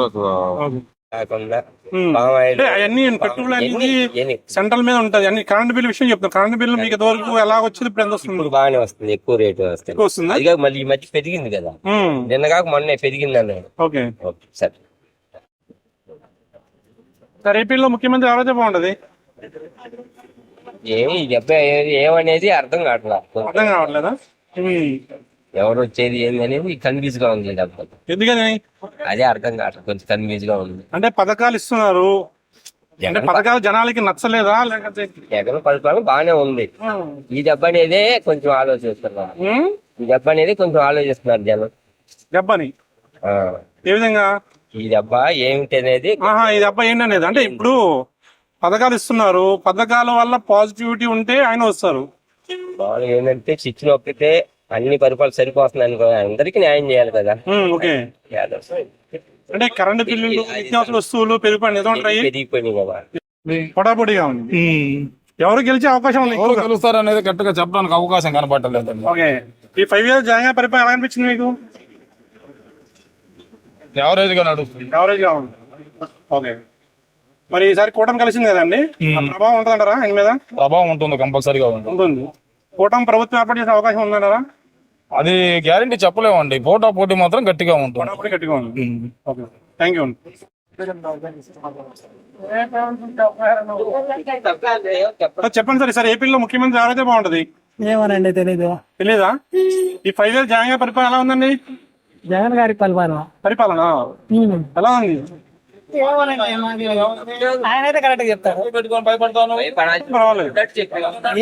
అవన్నీ పెట్రోల్ అనేది సెంట్రల్ మీద ఉంటది. అన్ని కరెంట్ బిల్ విషయం చెప్తాను. కరెంట్ బిల్ మీకు వరకు ఎలా వచ్చింది, ఇప్పుడు ఎంత వస్తుంది? బాగానే వస్తుంది, ఎక్కువ రేటు వస్తుంది. ఎక్కువ వస్తుందా? అది కాక మళ్ళీ ఈ మధ్య పెరిగింది కదా, నిన్న కాక మొన్న పెరిగింది అన్నాడు. ఓకే సరే, సార్ ఏపీలో ముఖ్యమంత్రి ఎవరైతే బాగుంటది? ఏమనేది అర్థం కావట్లేదు. అర్థం కావట్లేదా? ఎవరు వచ్చేది ఏంది అనేది కన్ఫ్యూజ్ గా ఉంది. ఎందుకని? అదే అర్థం కావట్లేదు, కొంచెం కన్ఫ్యూజ్ గా ఉంది. అంటే పథకాలు ఇస్తున్నారు, అంటే పథకాలు జనాలకి నచ్చలేదా లేకపోతే? జగన్ పరిపాలన బాగానే ఉంది. ఈ దెబ్బ అనేదే కొంచెం ఆలోచిస్తున్నారు. ఈ దెబ్బ అనేది కొంచెం ఆలోచిస్తున్నారు జనం. దెబ్బని ఏ విధంగా? ఈ దెబ్బ ఏమిటి అనేది, ఈ దెబ్బ ఏంటనేది అంటే ఇప్పుడు పథకాలు ఇస్తున్నారు, పథకాల వల్ల పాజిటివిటీ ఉంటే ఆయన వస్తారు. మామూలుగా ఏంటంటే శిక్షణ ఒప్పితే అన్ని పరిపాలన సరిపోతుంది అనుకో, అందరికి న్యాయం చేయాలి కదా. ఓకే, అంటే కరెంట్ బిల్లులు, నిత్యావసర వస్తువులు పెరిగిపోయినాయి కదా, పొటాపొడిగా ఉంది. ఎవరు గెలిచే అవకాశం ఉంది? ఎవరు గెలుస్తారు అనేది గట్టిగా చెప్పడానికి అవకాశం కనపడలేదు. ఓకే, ఈ 5 years జగన్ పరిపాలన ఎలా అనిపించింది మీకు? యావరేజ్ గా నడుస్తుంది. యావరేజ్ గా ఉంది. ఓకే, మరి ఈసారి కూటమి కలిసింది కదండి, ఆ ప్రభావం ఉంటుందంటారా ఆయన మీద? ప్రభావం ఉంటుంది, కంపల్సరీగా ఉంటుంది. కూటమి ప్రభుత్వం ఏర్పాటు చేసే అవకాశం ఉందంటారా? అది గ్యారంటీ చెప్పలేమండి. పోటీ మాత్రం గట్టిగా ఉంటుంది. గట్టిగా ఉంది. Okay, thank you. చెప్పండి సార్, ఈసారి ఏపీలో ముఖ్యమంత్రి ఎవరైతే బాగుంటది? ఏమోనండి, తెలీదు. తెలీదా? ఈ 5 years జగన్ గారి పరిపాలన ఎలా ఉందండి? జగన్ గారి పరిపాలన ఎలా ఉంది? ఆయన అయితే కరెక్ట్ చెప్తారు. పర్వాలేదు.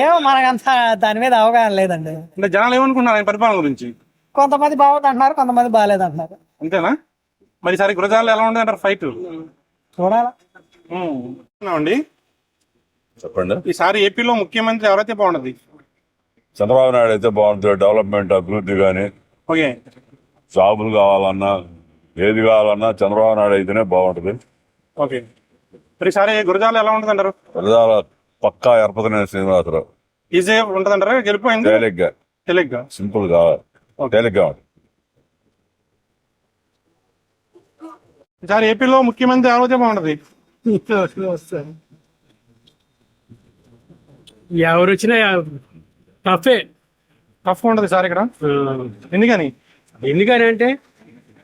ఏమో మనకంత దాని మీద అవగాహన లేదండి. అంటే జనాలు ఏమనుకుంటున్నారు ఆయన పరిపాలన గురించి? కొంతమంది బాగుంది అంటున్నారు, కొంతమంది బాగాలేదు అంటున్నారు. అంతేనా? మరి ఈసారి గురజాలలో ఎలా ఉంది అంటారు ఫైట్? చూడాలా అండి. చెప్పండి, ఈసారి ఏపీలో ముఖ్యమంత్రి ఎవరైతే బాగుంటది? చంద్రబాబు నాయుడు అయితే బాగుంటుంది. డెవలప్మెంట్, అభివృద్ధి కానీ, ఓకే, జాబులు కావాలన్నా, ఏది కావాలన్నా చంద్రబాబు నాయుడు అయితేనే బాగుంటుంది. ఓకే, మరి ఈసారి గురజాల ఎలా ఉంటుంది అంటారు? పక్కా ఎరపతినేని శ్రీనివాసరావు ఈజీ ఉంటుంది అంటారా? గెలిపోయింది తేలిగ్గా సింపుల్ గా తేలిగ్గా ఉంటుంది. ఈసారి ఏపీలో ముఖ్యమంత్రి ఎవరైతే బాగుంటది? ఎవరు వచ్చినా టఫ్ ఉంటది సార్ ఇక్కడ. ఎందుకని అంటే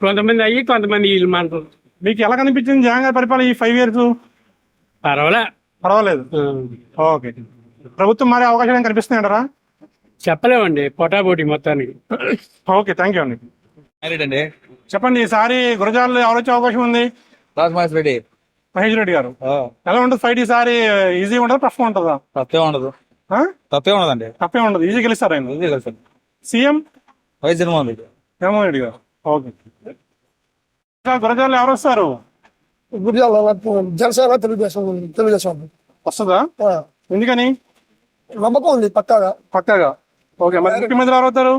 కొంతమంది అయ్యి కొంతమంది వీళ్ళు మాత్రం. మీకు ఎలా కనిపించింది జగన్ గారి పరిపాలన ఈ 5 years? పర్వాలేదు. ఓకే, ప్రభుత్వం మారే అవకాశాలు కనిపిస్తున్నాయి అంటారా? చెప్పలేమండి, పొటాపోటీ మొత్తానికి. ఓకే, థ్యాంక్ యూ అండి. చెప్పండి, ఈసారి గురజాలలో ఎవరు వచ్చే అవకాశం ఉంది? మహేష్ రెడ్డి గారు. ఎలా ఉంటుంది ఫైట్ ఈసారి? ఈజీ ఉంటుందా, టఫ్ ఉంటుందా? తప్పే ఉండదు. తప్పే ఉండదు, ఈజీ గెలుస్తారు ఆయన. సీఎం జగన్మోహన్ రెడ్డి. జగన్మోహన్ రెడ్డి గారు. ఓకే, గురజాలలో ఎవరు వస్తారు? జనసేన తెలుగుదేశం వస్తుందా? ఎందుకని? నమ్మకం ఉంది పక్కాగా. ఓకే, మరి ముఖ్యమంత్రి ఎవరు అవుతారు?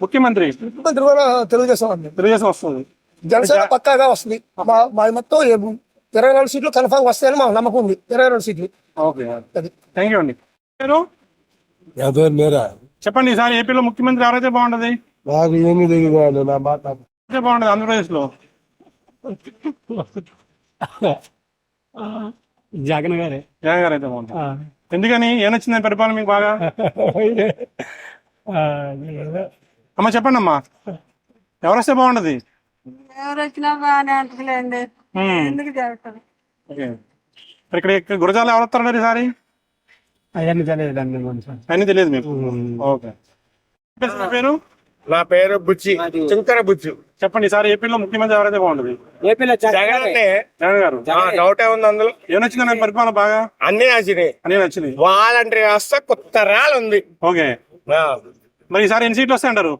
ముఖ్యమంత్రి తెలుగుదేశం వస్తుంది. జనసేన పక్కాగా వస్తుంది. మా మొత్తం 24 సీట్లు కన్ఫర్మ్ వస్తాయని మాకు నమ్మకం ఉంది. 24 సీట్లు. ఓకే, థ్యాంక్ యూ అండి. చెప్పండి, ఈసారి ఏపీలో ముఖ్యమంత్రి ఎవరైతే బాగుంటది? బాగుంటది ఆంధ్రప్రదేశ్ లో? జగన్ గారు అయితే బాగుంటుంది. ఎందుకని? ఏమొచ్చిందని పరిపాలన మీకు బాగా? అమ్మా చెప్పండి అమ్మా, ఎవరు వస్తే బాగుంటది? ఎవరు వచ్చినా బాగానే అంటలేండి, ఎందుకు జరుగుతుంది? ఓకే, ఇక్కడ గురజాల ఎవరు వస్తారంటారు ఈసారి? అవన్నీ తెలియదండి కొంచెం. అన్ని తెలియదు మీకు. ఓకే. మీ పేరు? నా పేరు బుచ్చి, చింకర బుచ్చు. చెప్పండి, ఈసారి ఏపీలో ముఖ్యమంత్రి ఎవరైతే బాగుంటుంది? ఏపీలో జగన్ అంటే జగన్ గారు. డౌట్ ఏముంది అందులో? ఏమొచ్చిందండి పరిపాలన బాగా? అన్ని నచ్చినాయి. అన్ని నచ్చింది. వాలంటరీ వ్యవస్థ కొత్త రాళ్ళు ఉంది. ఓకే. మరి ఈసారి ఎన్ని సీట్లు వస్తాయంటారు?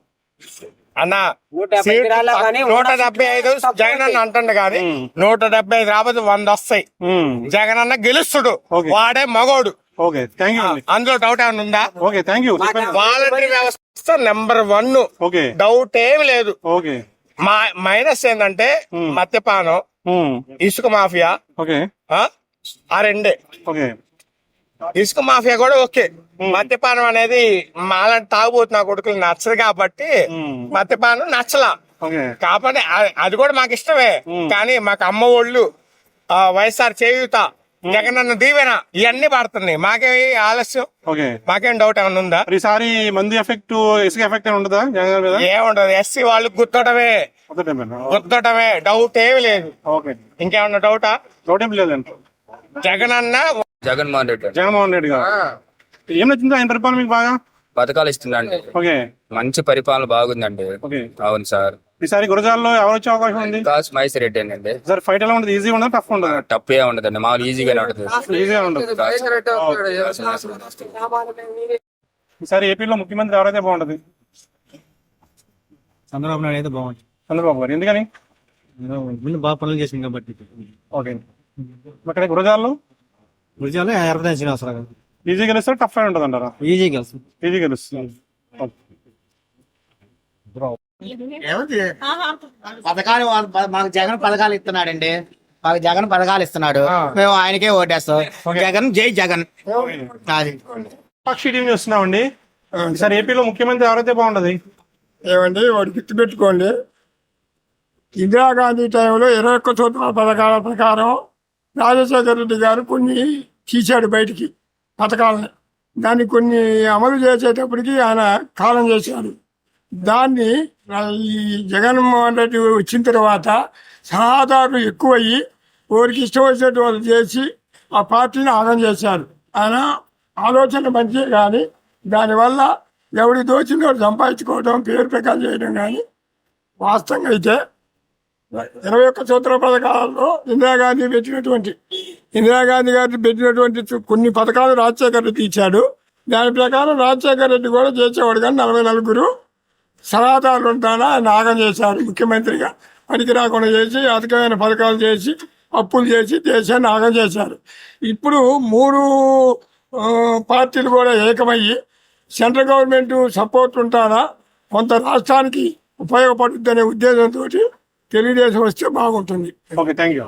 అన్న 175 175 జగన్ అన్న అంటుండే కానీ 175 రాబోతే 100 వస్తాయి. జగన్ అన్న గెలుస్తుడు, వాడే మగోడు. ఓకే, థ్యాంక్ యూ అండి. అందులో డౌట్ ఏమైనా ఉందా? Okay, thank you. వాలంటరీ వ్యవస్థ నెంబర్ 1. ఓకే. డౌట్ ఏమి లేదు. ఓకే. మైనస్ ఏంటంటే మద్యపానం, ఇసుక మాఫియా. ఓకే. ఆ రెండే. ఓకే. ఇసుక మాఫియా కూడా ఓకే. మద్యపానం అనేది మాలాంటి తాగుబోతు నా కొడుకులు నచ్చదు కాబట్టి మద్యపానం నచ్చలా. ఓకే. కాబట్టి అది కూడా మాకు ఇష్టమే. కానీ మాకు అమ్మ ఒళ్ళు, వైఎస్ఆర్ చేయూత, జగనన్న దీవెన ఇవన్నీ పడుతున్నాయి. మాకేమి ఆలస్యం? ఓకే. మాకేం డౌట్ ఏమన్నా ఉందా? ఈసారి మంది ఎఫెక్ట్, ఇసుక ఎఫెక్ట్ ఏమి ఉంటుందా జగన్ గారి మీద? ఏముండదు. ఎస్సీ వాళ్ళు గుర్తడమే, డౌట్ ఏమి లేదు. ఓకే. ఇంకేమన్నా డౌటా? డౌట్ ఏం లేదండి. జగనన్న జగన్మోహన్ రెడ్డి గారు ఏం నచ్చింది ఆయన పరిపాలన మీకు బాగా? పథకాలు ఇస్తుందండి. ఓకే. మంచి పరిపాలన బాగుందండి. ఓకే. అవును సార్. ఈసారి గురజాల్లో ఎవరు వచ్చే అవకాశం ఉంది? మహేష్ రెడ్డి అండి. సార్ ఫైట్ ఎలా ఉంటుంది? ఈజీగా ఉండదు, టఫ్ ఉండదు? టఫ్ ఏ ఉండదండి, మామూలు ఈజీగానే ఉంటుంది. ఈజీగా ఉండదు. ఈసారి ఏపీలో ముఖ్యమంత్రి ఎవరైతే బాగుంటది? చంద్రబాబు నాయుడు అయితే బాగుంటుంది. చంద్రబాబు గారు. ఎందుకని? ముందు బాగా పనులు చేసింది కాబట్టి. ఓకే. ఇక్కడ గురజాల్లో గురిజాలో ఎర్రదాని శ్రీనివాసరావు గారు ఈజీ గెలుస్తారు, టఫ్ అయి ఉంటుంది అంటారా? ఈజీ గెలుస్తుంది. ఈజీ గెలుస్తుంది. పథకాలు మాకు జగన్ పథకాలు ఇస్తున్నాడండి. మాకు జగన్ పథకాలు ఇస్తున్నాడు, మేము ఆయనకే ఓటేస్తాం. జగన్ జై జగన్. అది పక్షి టీవీ చూస్తున్నామండి. ఈసారి ఏపీలో ముఖ్యమంత్రి ఎవరైతే బాగుంటది? ఏమండి వాడు గుర్తుపెట్టుకోండి, ఇందిరాగాంధీ టైంలో 21 సూత్రాల పథకాల ప్రకారం రాజశేఖర రెడ్డి గారు కొన్ని తీశాడు బయటికి పథకాలని. దాన్ని కొన్ని అమలు చేసేటప్పటికి ఆయన కాలం చేశాడు. దాన్ని ఈ జగన్మోహన్ రెడ్డి వచ్చిన తర్వాత సలహాదారులు ఎక్కువయ్యి ఎవరికి ఇష్టం వచ్చినట్టు వాళ్ళు చేసి ఆ పార్టీని ఆగం చేశారు. ఆయన ఆలోచన మంచిదే కానీ దానివల్ల ఎవరి దోచిందో సంపాదించుకోవడం, పేరు ప్రకారం చేయడం కానీ వాస్తవంగా అయితే 21 సూత్ర పథకాలలో ఇందిరాగాంధీ గారు పెట్టినటువంటి కొన్ని పథకాలు రాజశేఖర రెడ్డి ఇచ్చాడు. దాని ప్రకారం రాజశేఖర రెడ్డి కూడా చేసేవాడు. కానీ 44 సలహాదారులు ఉంటానా ఆయన ఆగం చేశారు. ముఖ్యమంత్రిగా పనికి రాకుండా చేసి అధికమైన పథకాలు చేసి అప్పులు చేసి దేశాన్ని ఆగం చేశారు. ఇప్పుడు 3 పార్టీలు కూడా ఏకమయ్యి సెంట్రల్ గవర్నమెంట్ సపోర్ట్ ఉంటానా కొంత రాష్ట్రానికి ఉపయోగపడుతుంది అనే ఉద్దేశంతో తెలుగుదేశం వస్తే బాగుంటుంది. Okay, thank you.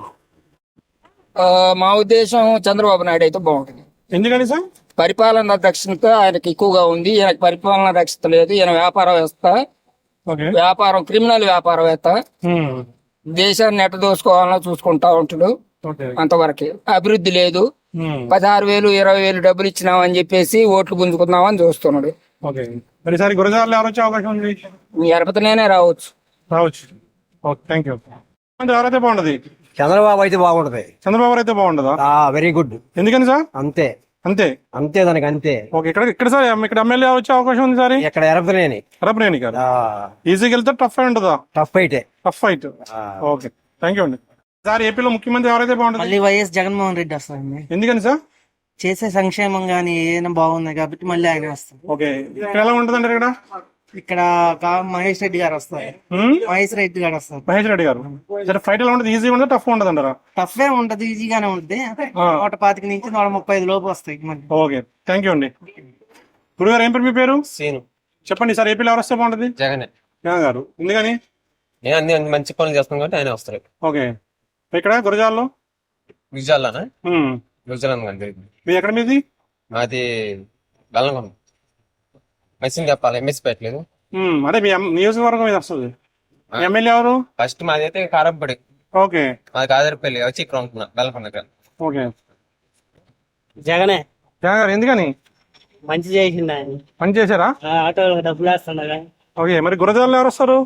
మా ఉద్దేశం చంద్రబాబు నాయుడు అయితే బాగుంటుంది. ఎందుకని సార్? పరిపాలన దక్షత ఆయనకి ఎక్కువగా ఉంది. ఈయనకి పరిపాలన దక్షత లేదు. ఈయన వ్యాపారవేత్త, వ్యాపారం క్రిమినల్ వ్యాపారవేత్త. దేశాన్ని ఎట్ట దోసుకోవాలన్నా చూసుకుంటా ఉంటాడు. అంతవరకు అభివృద్ధి లేదు. 16,000 20,000 డబ్బులు ఇచ్చినామని చెప్పేసి ఓట్లు గుంజుకుందామని చూస్తున్నాడు. మరి ఈసారి గురజాల్లో ఎవరు వచ్చే అవకాశం ఉంది? ఎరపతనేనే రావచ్చు. Okay, thank you. ఎవరైతే బాగుంటది? చంద్రబాబు అయితే బాగుంటది. చంద్రబాబు అయితే బాగుంటుందా? Very good. ఎందుకని సార్? అంతే అంతే దానికి అంతే. ఓకే. ఇక్కడ సార్ ఇక్కడ ఎమ్మెల్యే వచ్చే అవకాశం ఉంది సార్? ఇక్కడ ఎరపనేని గారు ఈజీగా వెళ్తే టఫ్ అయి ఉంటుందా? Tough fight. Okay, thank you అండి. సార్ ఏపీలో ముఖ్యమంత్రి ఎవరైతే బాగుంటుంది? వైఎస్ జగన్మోహన్ రెడ్డి వస్తారండి. ఎందుకని సార్? చేసే సంక్షేమం గానీ ఏదైనా బాగుంది కాబట్టి మళ్ళీ ఆయన వస్తారు. ఓకే. ఇక్కడ ఎలా ఉంటుందండి? ఇక్కడ మహేష్ రెడ్డి గారు వస్తారు. మహేష్ రెడ్డి గారు సరే, ఫైట్ ఎలా ఉంటుంది? ఈజీగా ఉంటుంది, టఫ్ ఉంటుంది అంటారా? టఫ్ ఏ ఉంటది, ఈజీగానే ఉంటుంది. 125 నుంచి 135 లోపు వస్తాయి. ఓకే, థ్యాంక్ యూ అండి. గురుగారు, ఏం పేరు మీ పేరు? సీను. చెప్పండి సార్, ఏపీలో ఎవరు వస్తే బాగుంటుంది? జగన్ గారు. ఎందుకని? నేను అన్ని మంచి పనులు చేస్తాను కాబట్టి ఆయన వస్తారు. ఓకే. ఇక్కడ గురజాల్లో విజయాలనా గుజరాత్ మీ ఎక్కడ మీది? మాది బెల్లంకొండ. మెసేజ్ చెప్పాలి, ఎంఎస్ పెట్టలేదు. అదే మీ నియోజకవర్గం మీద వస్తుంది. ఎమ్మెల్యే ఎవరు? ఫస్ట్ మాది అయితే కారంపడి. ఓకే. మాది కాదరపల్లి వచ్చి ఇక్కడ ఉంటున్నా బెల్లంకొండ. ఓకే. జగనే. జగన్ గారు. ఎందుకని? మంచి చేసిండు ఆయన. పని చేశారా? ఆటోలకు డబ్బులు వేస్తున్నారా? ఓకే. మరి గురజాల్లో ఎవరు వస్తారు?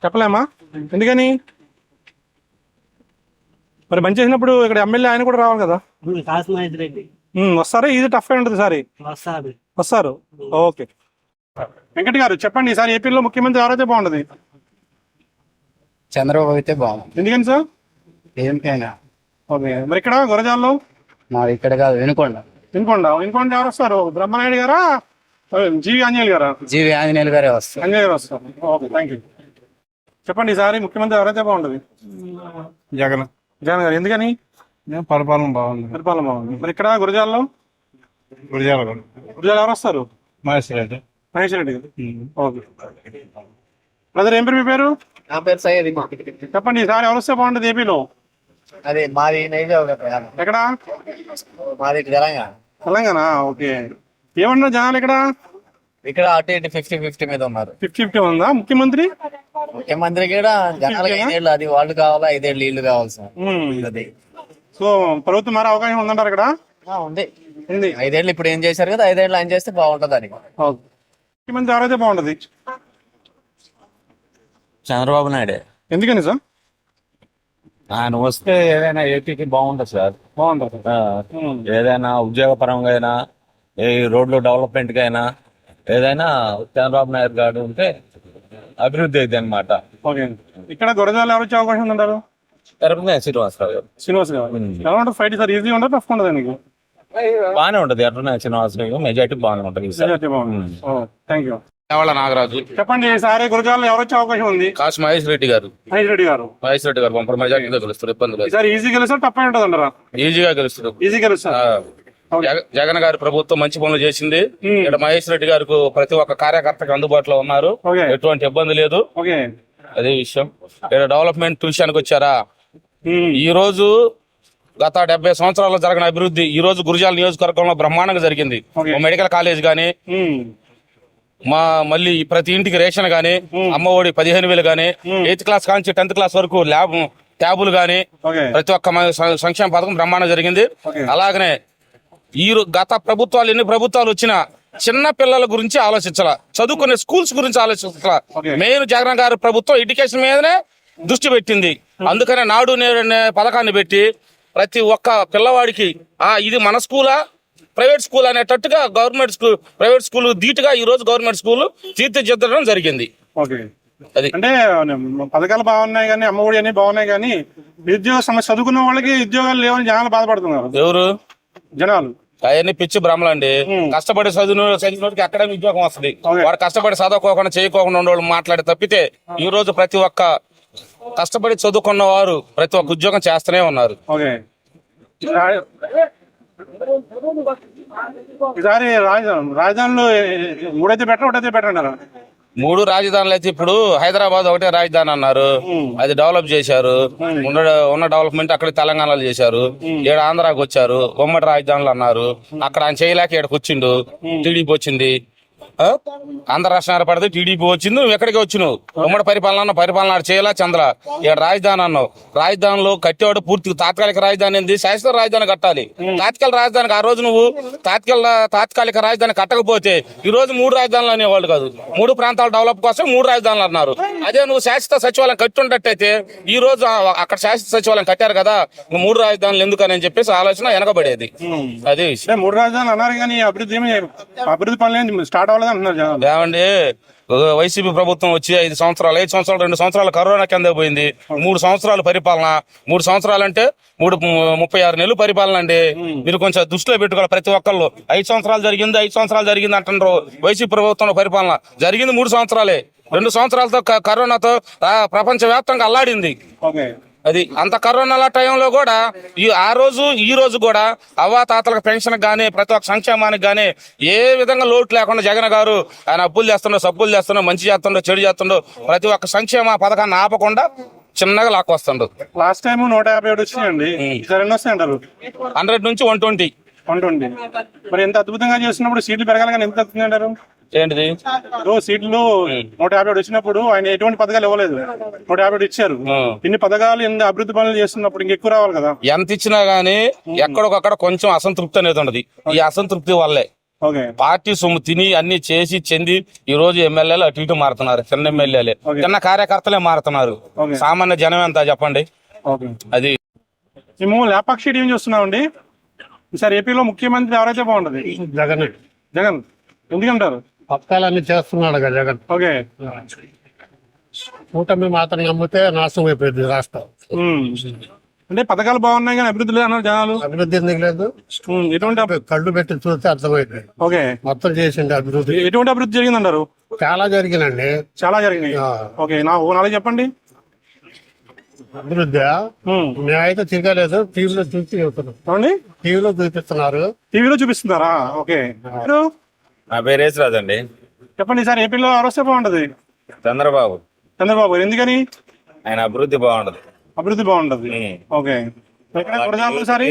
చెప్పలేమా? ఎందుకని? మరి మంచి చేసినప్పుడు ఇక్కడ ఎమ్మెల్యే ఆయన కూడా రావాలి కదా? కాసు మహేష్ రెడ్డి. వస్తారా? ఇది టఫ్ ఉంటుంది సారి. వస్తారు. ఓకే. వెంకట్ గారు చెప్పండి, ఈసారి ఏపీలో ముఖ్యమంత్రి ఎవరైతే బాగుంటది? చంద్రబాబు అయితే బాగుంది. ఎందుకని సార్? ఏంటైనా ఓకే. మరి ఇక్కడ గురజాల్లో? మాది ఇక్కడ కాదు, వినుకొండ. వినుకొండ ఎవరు వస్తారు? బ్రహ్మనాయుడు గారా, జీవి ఆంజనేయులు గారా? జీవి ఆంజనేయులు గారే వస్తారు. ఆంజనేయులు గారు వస్తారు. Okay, thank you. చెప్పండి, ఈసారి ముఖ్యమంత్రి ఎవరైతే బాగుంటది? జగన్. జగన్ గారు. ఎందుకని? పరిపాలన బాగుంది. పరిపాలన బాగుంది. మరి ఇక్కడ గురజాల్లో? గురజాల ఎవరు వస్తారు? మహేష్ రెడ్డి గారు. ఓకే. బ్రదర్, ఏం పేరు మీ పేరు? నా పేరు సయ్యద్. చెప్పండి, ఈసారి ఎవరు వస్తే బాగుంటది ఏపీలో? అదే మాది ఎక్కడ? మాది తెలంగాణ. తెలంగాణ. ఓకే. ఏమన్నారు జనాలు ఇక్కడ? ఇక్కడ అటు ఇటు 50-50 మీద ఉన్నారు. 50-50 ఉందా? ముఖ్యమంత్రి కూడా జనాలకి 5 ఏళ్ళు అది వాళ్ళు కావాలా, 5 ఏళ్ళు వీళ్ళు కావాలి సార్. సో ప్రభుత్వం మారే అవకాశం ఉందంటారు ఇక్కడ? ఉంది. 5 ఏళ్ళు ఇప్పుడు ఏం చేశారు కదా, 5 ఏళ్ళు ఆయన చేస్తే బాగుంటది అని. ముఖ్యమంత్రి ఎవరైతే బాగుంటది? చంద్రబాబు నాయుడే. ఎందుకని సార్? ఆయన వస్తే ఏదైనా ఏపీకి బాగుంటుంది సార్. బాగుంటుంది. ఏదైనా ఉద్యోగ పరంగా అయినా, ఏ రోడ్లు డెవలప్మెంట్ కి అయినా, ఏదైనా చంద్రబాబు నాయుడు గారు ఉంటే అభివృద్ధి అయితే అనమాట. ఓకే. ఇక్కడ గురజాల ఎవరు వచ్చే అవకాశం ఉందంటారు? శ్రీనివాసరావు గారు. శ్రీనివాస్ గారు. ఎలా ఉంటుంది ఫైట్ సార్? ఈజీ ఉంటుంది, టఫ్ ఉంటుంది నీకు? బాగానే ఉంటది. ఎట్లా శ్రీనివాసరావు మెజార్టీ బాగానే ఉంటుంది. Thank you. నాగరాజు. చెప్పండి, ఈసారి గురజాలలో ఎవరు వచ్చే అవకాశం ఉంది? కాసు మహేష్ రెడ్డి గారు. మహేష్ రెడ్డి గారు పంపర్ మెజార్టీగా గెలుస్తారు. ఇబ్బంది లేదు. ఈసారి ఈజీ గెలుస్తారు, టఫ్ ఉంటుంది అంటారా? ఈజీగా గెలుస్తారు. ఈజీ గెలుస్తారు. జగన్ గారి ప్రభుత్వం మంచి పనులు చేసింది. ఇక్కడ మహేష్ రెడ్డి గారికి ప్రతి ఒక్క కార్యకర్తకి అందుబాటులో ఉన్నారు. ఎటువంటి ఇబ్బంది లేదు. అదే విషయం. ఇక్కడ డెవలప్మెంట్ విషయానికి వచ్చారా, ఈ రోజు గత 70 సంవత్సరాల్లో జరిగిన అభివృద్ధి ఈ రోజు గురజాల నియోజకవర్గంలో బ్రహ్మాండంగా జరిగింది. మెడికల్ కాలేజ్ గానీ, మళ్ళీ ప్రతి ఇంటికి రేషన్ గానీ, అమ్మ ఒడి 15,000 గానీ, 8th క్లాస్ కాంచి 10th క్లాస్ వరకు ట్యాబులు గానీ, ప్రతి ఒక్క సంక్షేమ పథకం బ్రహ్మాండం జరిగింది. అలాగనే గత ప్రభుత్వాలు ఎన్ని ప్రభుత్వాలు వచ్చినా చిన్న పిల్లల గురించి ఆలోచించాల, చదువుకునే స్కూల్స్ గురించి ఆలోచించాల. మెయిన్ జగన్ గారి ప్రభుత్వం ఎడ్యుకేషన్ మీదనే దృష్టి పెట్టింది. అందుకనే నాడు నేడు అనే పథకాన్ని పెట్టి ప్రతి ఒక్క పిల్లవాడికి ఇది మన స్కూలా ప్రైవేట్ స్కూల్ అనేటట్టుగా గవర్నమెంట్ స్కూల్ ప్రైవేట్ స్కూల్ ధీటుగా ఈ రోజు గవర్నమెంట్ స్కూల్ తీర్చిదిద్దడం జరిగింది. అది అంటే పథకాలు బాగున్నాయి కానీ, అమ్మ ఒడి అన్ని బాగున్నాయి కానీ, నిరుద్యోగ సమస్య, చదువుకున్న వాళ్ళకి ఉద్యోగాలు లేవని జనాలు బాధపడుతున్నారు. ఎవరు జనాలు? అవన్నీ పిచ్చి భ్రమలు అండి. కష్టపడి చదివినోడికి ఎక్కడ ఉద్యోగం వస్తుంది. వాడు కష్టపడి చదువుకోకుండా చేయకోకుండా ఉండేవాళ్ళు మాట్లాడి తప్పితే ఈ రోజు ప్రతి ఒక్క కష్టపడి చదువుకున్న వారు ప్రతి ఒక్క ఉద్యోగం చేస్తూనే ఉన్నారు. ఈసారి రాజధానిలో 3 అయితే బెటర్, 1 అయితే బెటర్ అంటారా? 3 రాజధానులు అయితే ఇప్పుడు హైదరాబాద్ ఒకటే రాజధాని అన్నారు, అది డెవలప్ చేశారు. ఉన్న డెవలప్మెంట్ అక్కడ తెలంగాణలో చేశారు. ఈడ ఆంధ్రాకి వచ్చారు, ఉమ్మడి రాజధానులు అన్నారు. అక్కడ ఆయన చేయలేక ఇక్కడికి వచ్చిండు, టీడీపీ వచ్చింది. ఆంధ్ర రాష్ట్రం ఏర్పడితే టీడీపీ వచ్చింది, నువ్వు ఎక్కడికి వచ్చినావు? ఉమ్మడి పరిపాలన చేయలా చంద్ర. ఇక్కడ రాజధాని అన్నావు, రాజధానిలో కట్టేవాడు పూర్తి తాత్కాలిక రాజధాని ఏంది? శాశ్వత రాజధాని కట్టాలి. తాత్కాలిక రాజధానికి ఆ రోజు నువ్వు తాత్కాలిక రాజధాని కట్టకపోతే ఈ రోజు 3 రాజధానులు అనేవాళ్ళు కాదు. 3 ప్రాంతాల డెవలప్ కోసం 3 రాజధానులు అన్నారు. అదే నువ్వు శాశ్వత సచివాలయం కట్టుండట్టయితే ఈ రోజు అక్కడ శాశ్వత సచివాలయం కట్టారు కదా, 3 రాజధానులు ఎందుకని చెప్పేసి ఆలోచన వెనకబడేది. అదే 3 రాజధానులు అన్నారు కానీ అభివృద్ధి పనులు స్టార్ట్ అవ్వలేదు అంటున్నారు. ఏమండి, వైసీపీ ప్రభుత్వం వచ్చి 5 సంవత్సరాలు 2 సంవత్సరాలు కరోనా కింద పోయింది. 3 సంవత్సరాలు పరిపాలన. 3 సంవత్సరాలు అంటే 36 నెలలు పరిపాలన అండి. మీరు కొంచెం దృష్టిలో పెట్టుకోవాలి. ప్రతి ఒక్కళ్ళు 5 సంవత్సరాలు జరిగింది అంటున్నారు. వైసీపీ ప్రభుత్వంలో పరిపాలన జరిగింది 3 సంవత్సరాలే. 2 సంవత్సరాలతో కరోనాతో ప్రపంచ వ్యాప్తంగా అల్లాడింది. అది అంత కరోనా టైంలో కూడా ఆ రోజు ఈ రోజు కూడా అవ్వాతాతలకు పెన్షన్ గానీ, ప్రతి ఒక్క సంక్షేమానికి గానీ ఏ విధంగా లోటు లేకుండా జగన్ గారు ఆయన అప్పులు చేస్తుండో, సబ్బులు చేస్తుండో, మంచి చేస్తుండో, చెడు చేస్తుండో, ప్రతి ఒక్క సంక్షేమ పథకాన్ని ఆపకుండా చిన్నగా లాక్కొస్తుండు. లాస్ట్ టైం 157 వచ్చినాయండి, 100 నుంచి 120. మరి ఎంత అద్భుతంగా చేస్తున్నప్పుడు సీట్లు పెరగాలి కానీ ఎంత అంటారు? ఏంటిది సీట్లు 157 వచ్చినప్పుడు ఆయన ఎటువంటి పథకాలు ఇవ్వలేదు, 157 ఇచ్చారు. ఇన్ని పథకాలు ఎన్ని అభివృద్ధి పనులు చేస్తున్నప్పుడు ఇంకెక్కువ రావాలి కదా. ఎంత ఇచ్చినా గానీ ఎక్కడొకక్కడ కొంచెం అసంతృప్తి అనేది ఉండదు. ఈ అసంతృప్తి వల్లే పార్టీ సొమ్ము తిని అన్ని చేసి చెంది ఈ రోజు ఎమ్మెల్యేలు అటు ఇటు మారుతున్నారు. చిన్న ఎమ్మెల్యేలే, చిన్న కార్యకర్తలే మారుతున్నారు. సామాన్య జనం ఎంత చెప్పండి. అది మేము లేపాక్షి టీవీ చూస్తున్నామండి. ఈసారి ఏపీలో ముఖ్యమంత్రి ఎవరైతే బాగుంటది? జగన్ జగన్. ఎందుకంటారు? పథకాలన్నీ చేస్తున్నాడు కదా జగన్. ఓకే. కూటమి మాత్రం నమ్మితే నాశనం అయిపోయింది రాష్ట్రం. అంటే పథకాలు బాగున్నాయి కానీ అభివృద్ధి లేదు అన్నారు జనాలు. అభివృద్ధి ఎందుకు లేదు? ఎటువంటి కళ్ళు పెట్టి చూస్తే అర్థమైంది. ఓకే. మొత్తం చేసింది అభివృద్ధి. ఎటువంటి అభివృద్ధి జరిగిందంటారు? చాలా జరిగిందండి. చాలా జరిగినాయి. ఓకే, నాలుగు చెప్పండి. అభివృద్ధి మేమైతే తిరగలేదు, టీవీలో చూసి చెబుతున్నాం. టీవీలో చూపిస్తున్నారు. టీవీలో చూపిస్తున్నారా? ఓకే. నా పేరు యేసురాజు అండి. చెప్పండి, సార్ ఏపీలో ఎవరొస్తే బాగుంటది? చంద్రబాబు. చంద్రబాబు. ఎందుకని? ఆయన అభివృద్ధి బాగుంటది. అభివృద్ధి బాగుంటది. ఓకే. ఇక్కడ గురజాలలో సారి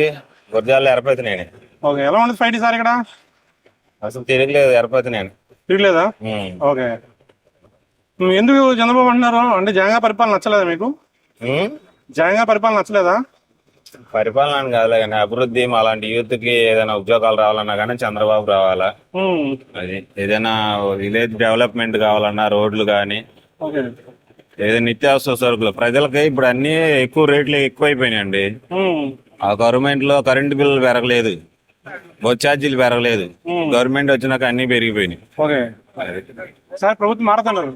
గురజాలలో ఎరపతి నేను. ఓకే. ఎలా ఉండదు ఫైట్ సార్ ఇక్కడ? అసలు తిరగలేదు, ఎరపతి నేను. తిరగలేదా? ఓకే. ఎందుకు చంద్రబాబు అంటున్నారు? అంటే జగన్ పరిపాలన నచ్చలేదా మీకు? జగన్ పరిపాలన నచ్చలేదా? పరిపాలన అని కాదులే కానీ అభివృద్ధి అలాంటి యూత్ కి ఏదైనా ఉద్యోగాలు రావాలన్నా కానీ చంద్రబాబు రావాలా. అది ఏదైనా విలేజ్ డెవలప్మెంట్ కావాలన్నా రోడ్లు కానీ ఏదైనా నిత్యావసర సరుకులు ప్రజలకి ఇప్పుడు అన్ని ఎక్కువ రేట్లు ఎక్కువైపోయినాయండి. ఆ గవర్నమెంట్ లో కరెంటు బిల్లులు పెరగలేదు, బస్ ఛార్జీలు పెరగలేదు. గవర్నమెంట్ వచ్చినాక అన్ని పెరిగిపోయినాయి. ఓకే. సార్ ప్రభుత్వం మారుతున్నారు.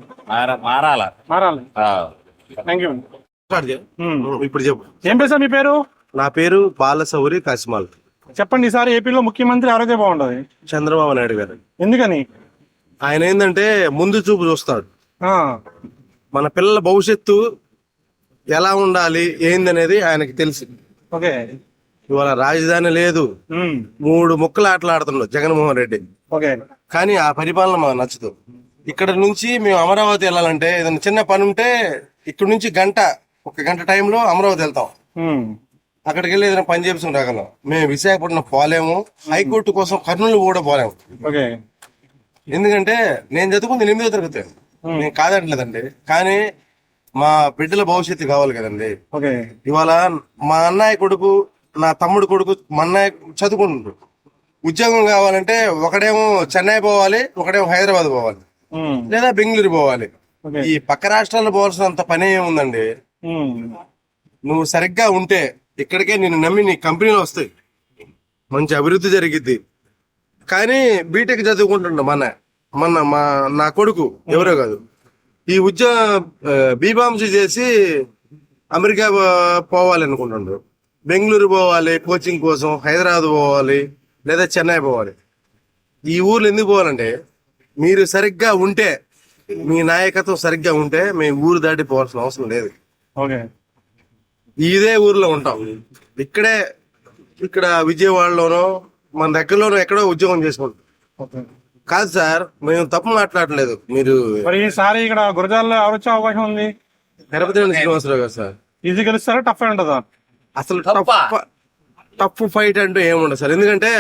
మారాలా? మారాలి. Thank you. ఇప్పుడు చెప్పు. ఏం పేరు సార్ మీ పేరు? నా పేరు బాలసౌరి కసిమాల్. చెప్పండి, ఈసారి ఏపీలో ముఖ్యమంత్రి ఎవరైతే బాగుంటది? చంద్రబాబు నాయుడు గారు. ఎందుకని? ఆయన ఏంటంటే ముందు చూపు చూస్తాడు. ఆ, మన పిల్లల భవిష్యత్తు ఎలా ఉండాలి ఏందనేది ఆయనకి తెలుసు. ఓకే. ఇవాళ రాజధాని లేదు, 3 ముక్కలు ఆటలాడుతున్నాడు జగన్మోహన్ రెడ్డి. ఓకే. కానీ ఆ పరిపాలన మాకు నచ్చదు. ఇక్కడ నుంచి మేము అమరావతి వెళ్ళాలంటే ఏదైనా చిన్న పని ఉంటే ఇక్కడ నుంచి ఒక గంట టైంలో అమరావతి వెళ్తాం. అక్కడికి వెళ్ళి ఏదైనా పని చేపించుకుని రాగలం. మేము విశాఖపట్నం పోలేము, హైకోర్టు కోసం కర్నూలు కూడా పోలేము. ఓకే. ఎందుకంటే నేను చదువుకుంది 8వ తరగతి, నేను కాదట్లేదండి. కానీ మా బిడ్డల భవిష్యత్తు కావాలి కదండి. ఓకే. ఇవాళ మా అన్నయ్య కొడుకు, నా తమ్ముడు కొడుకు, మా అన్నయ్య చదువుకుంటుండ్రు. ఉద్యోగం కావాలంటే ఒకడేమో చెన్నై పోవాలి, ఒకడేమో హైదరాబాద్ పోవాలి, లేదా బెంగళూరు పోవాలి. ఈ పక్క రాష్ట్రాల్లో పోవాల్సినంత పని ఏముందండి? నువ్వు సరిగ్గా ఉంటే ఇక్కడికే నేను నమ్మి నీ కంపెనీలో వస్తాయి, మంచి అభివృద్ధి జరిగిద్ది. కానీ బీటెక్ చదువుకుంటుండ నా కొడుకు ఎవరో కాదు, ఈ బీబాంసీ చేసి అమెరికా పోవాలి అనుకుంటుండ్రు. బెంగళూరు పోవాలి కోచింగ్ కోసం, హైదరాబాద్ పోవాలి, లేదా చెన్నై పోవాలి. ఈ ఊర్లు ఎందుకు పోవాలంటే మీరు సరిగ్గా ఉంటే, మీ నాయకత్వం సరిగ్గా ఉంటే మేము ఊరు దాటి పోవాల్సిన అవసరం లేదు. ఓకే. ఇదే ఊర్లో ఉంటాం. ఇక్కడ విజయవాడలోనో మన దగ్గరలోనో ఎక్కడో ఉద్యోగం చేసుకుంటాం. కాదు సార్, మేము తప్పు మాట్లాడలేదు. మీరు మరి ఈసారి ఇక్కడ గురజాలలో ఎవరు వచ్చే అవకాశం ఉంది? తిరుపతి శ్రీనివాసరావు గారు సార్. ఈజీ గెలుస్తారా? టఫ్ ఉంటుందా? అసలు టఫ్ ఫైట్ అంటూ ఏముండదు సార్. ఎందుకంటే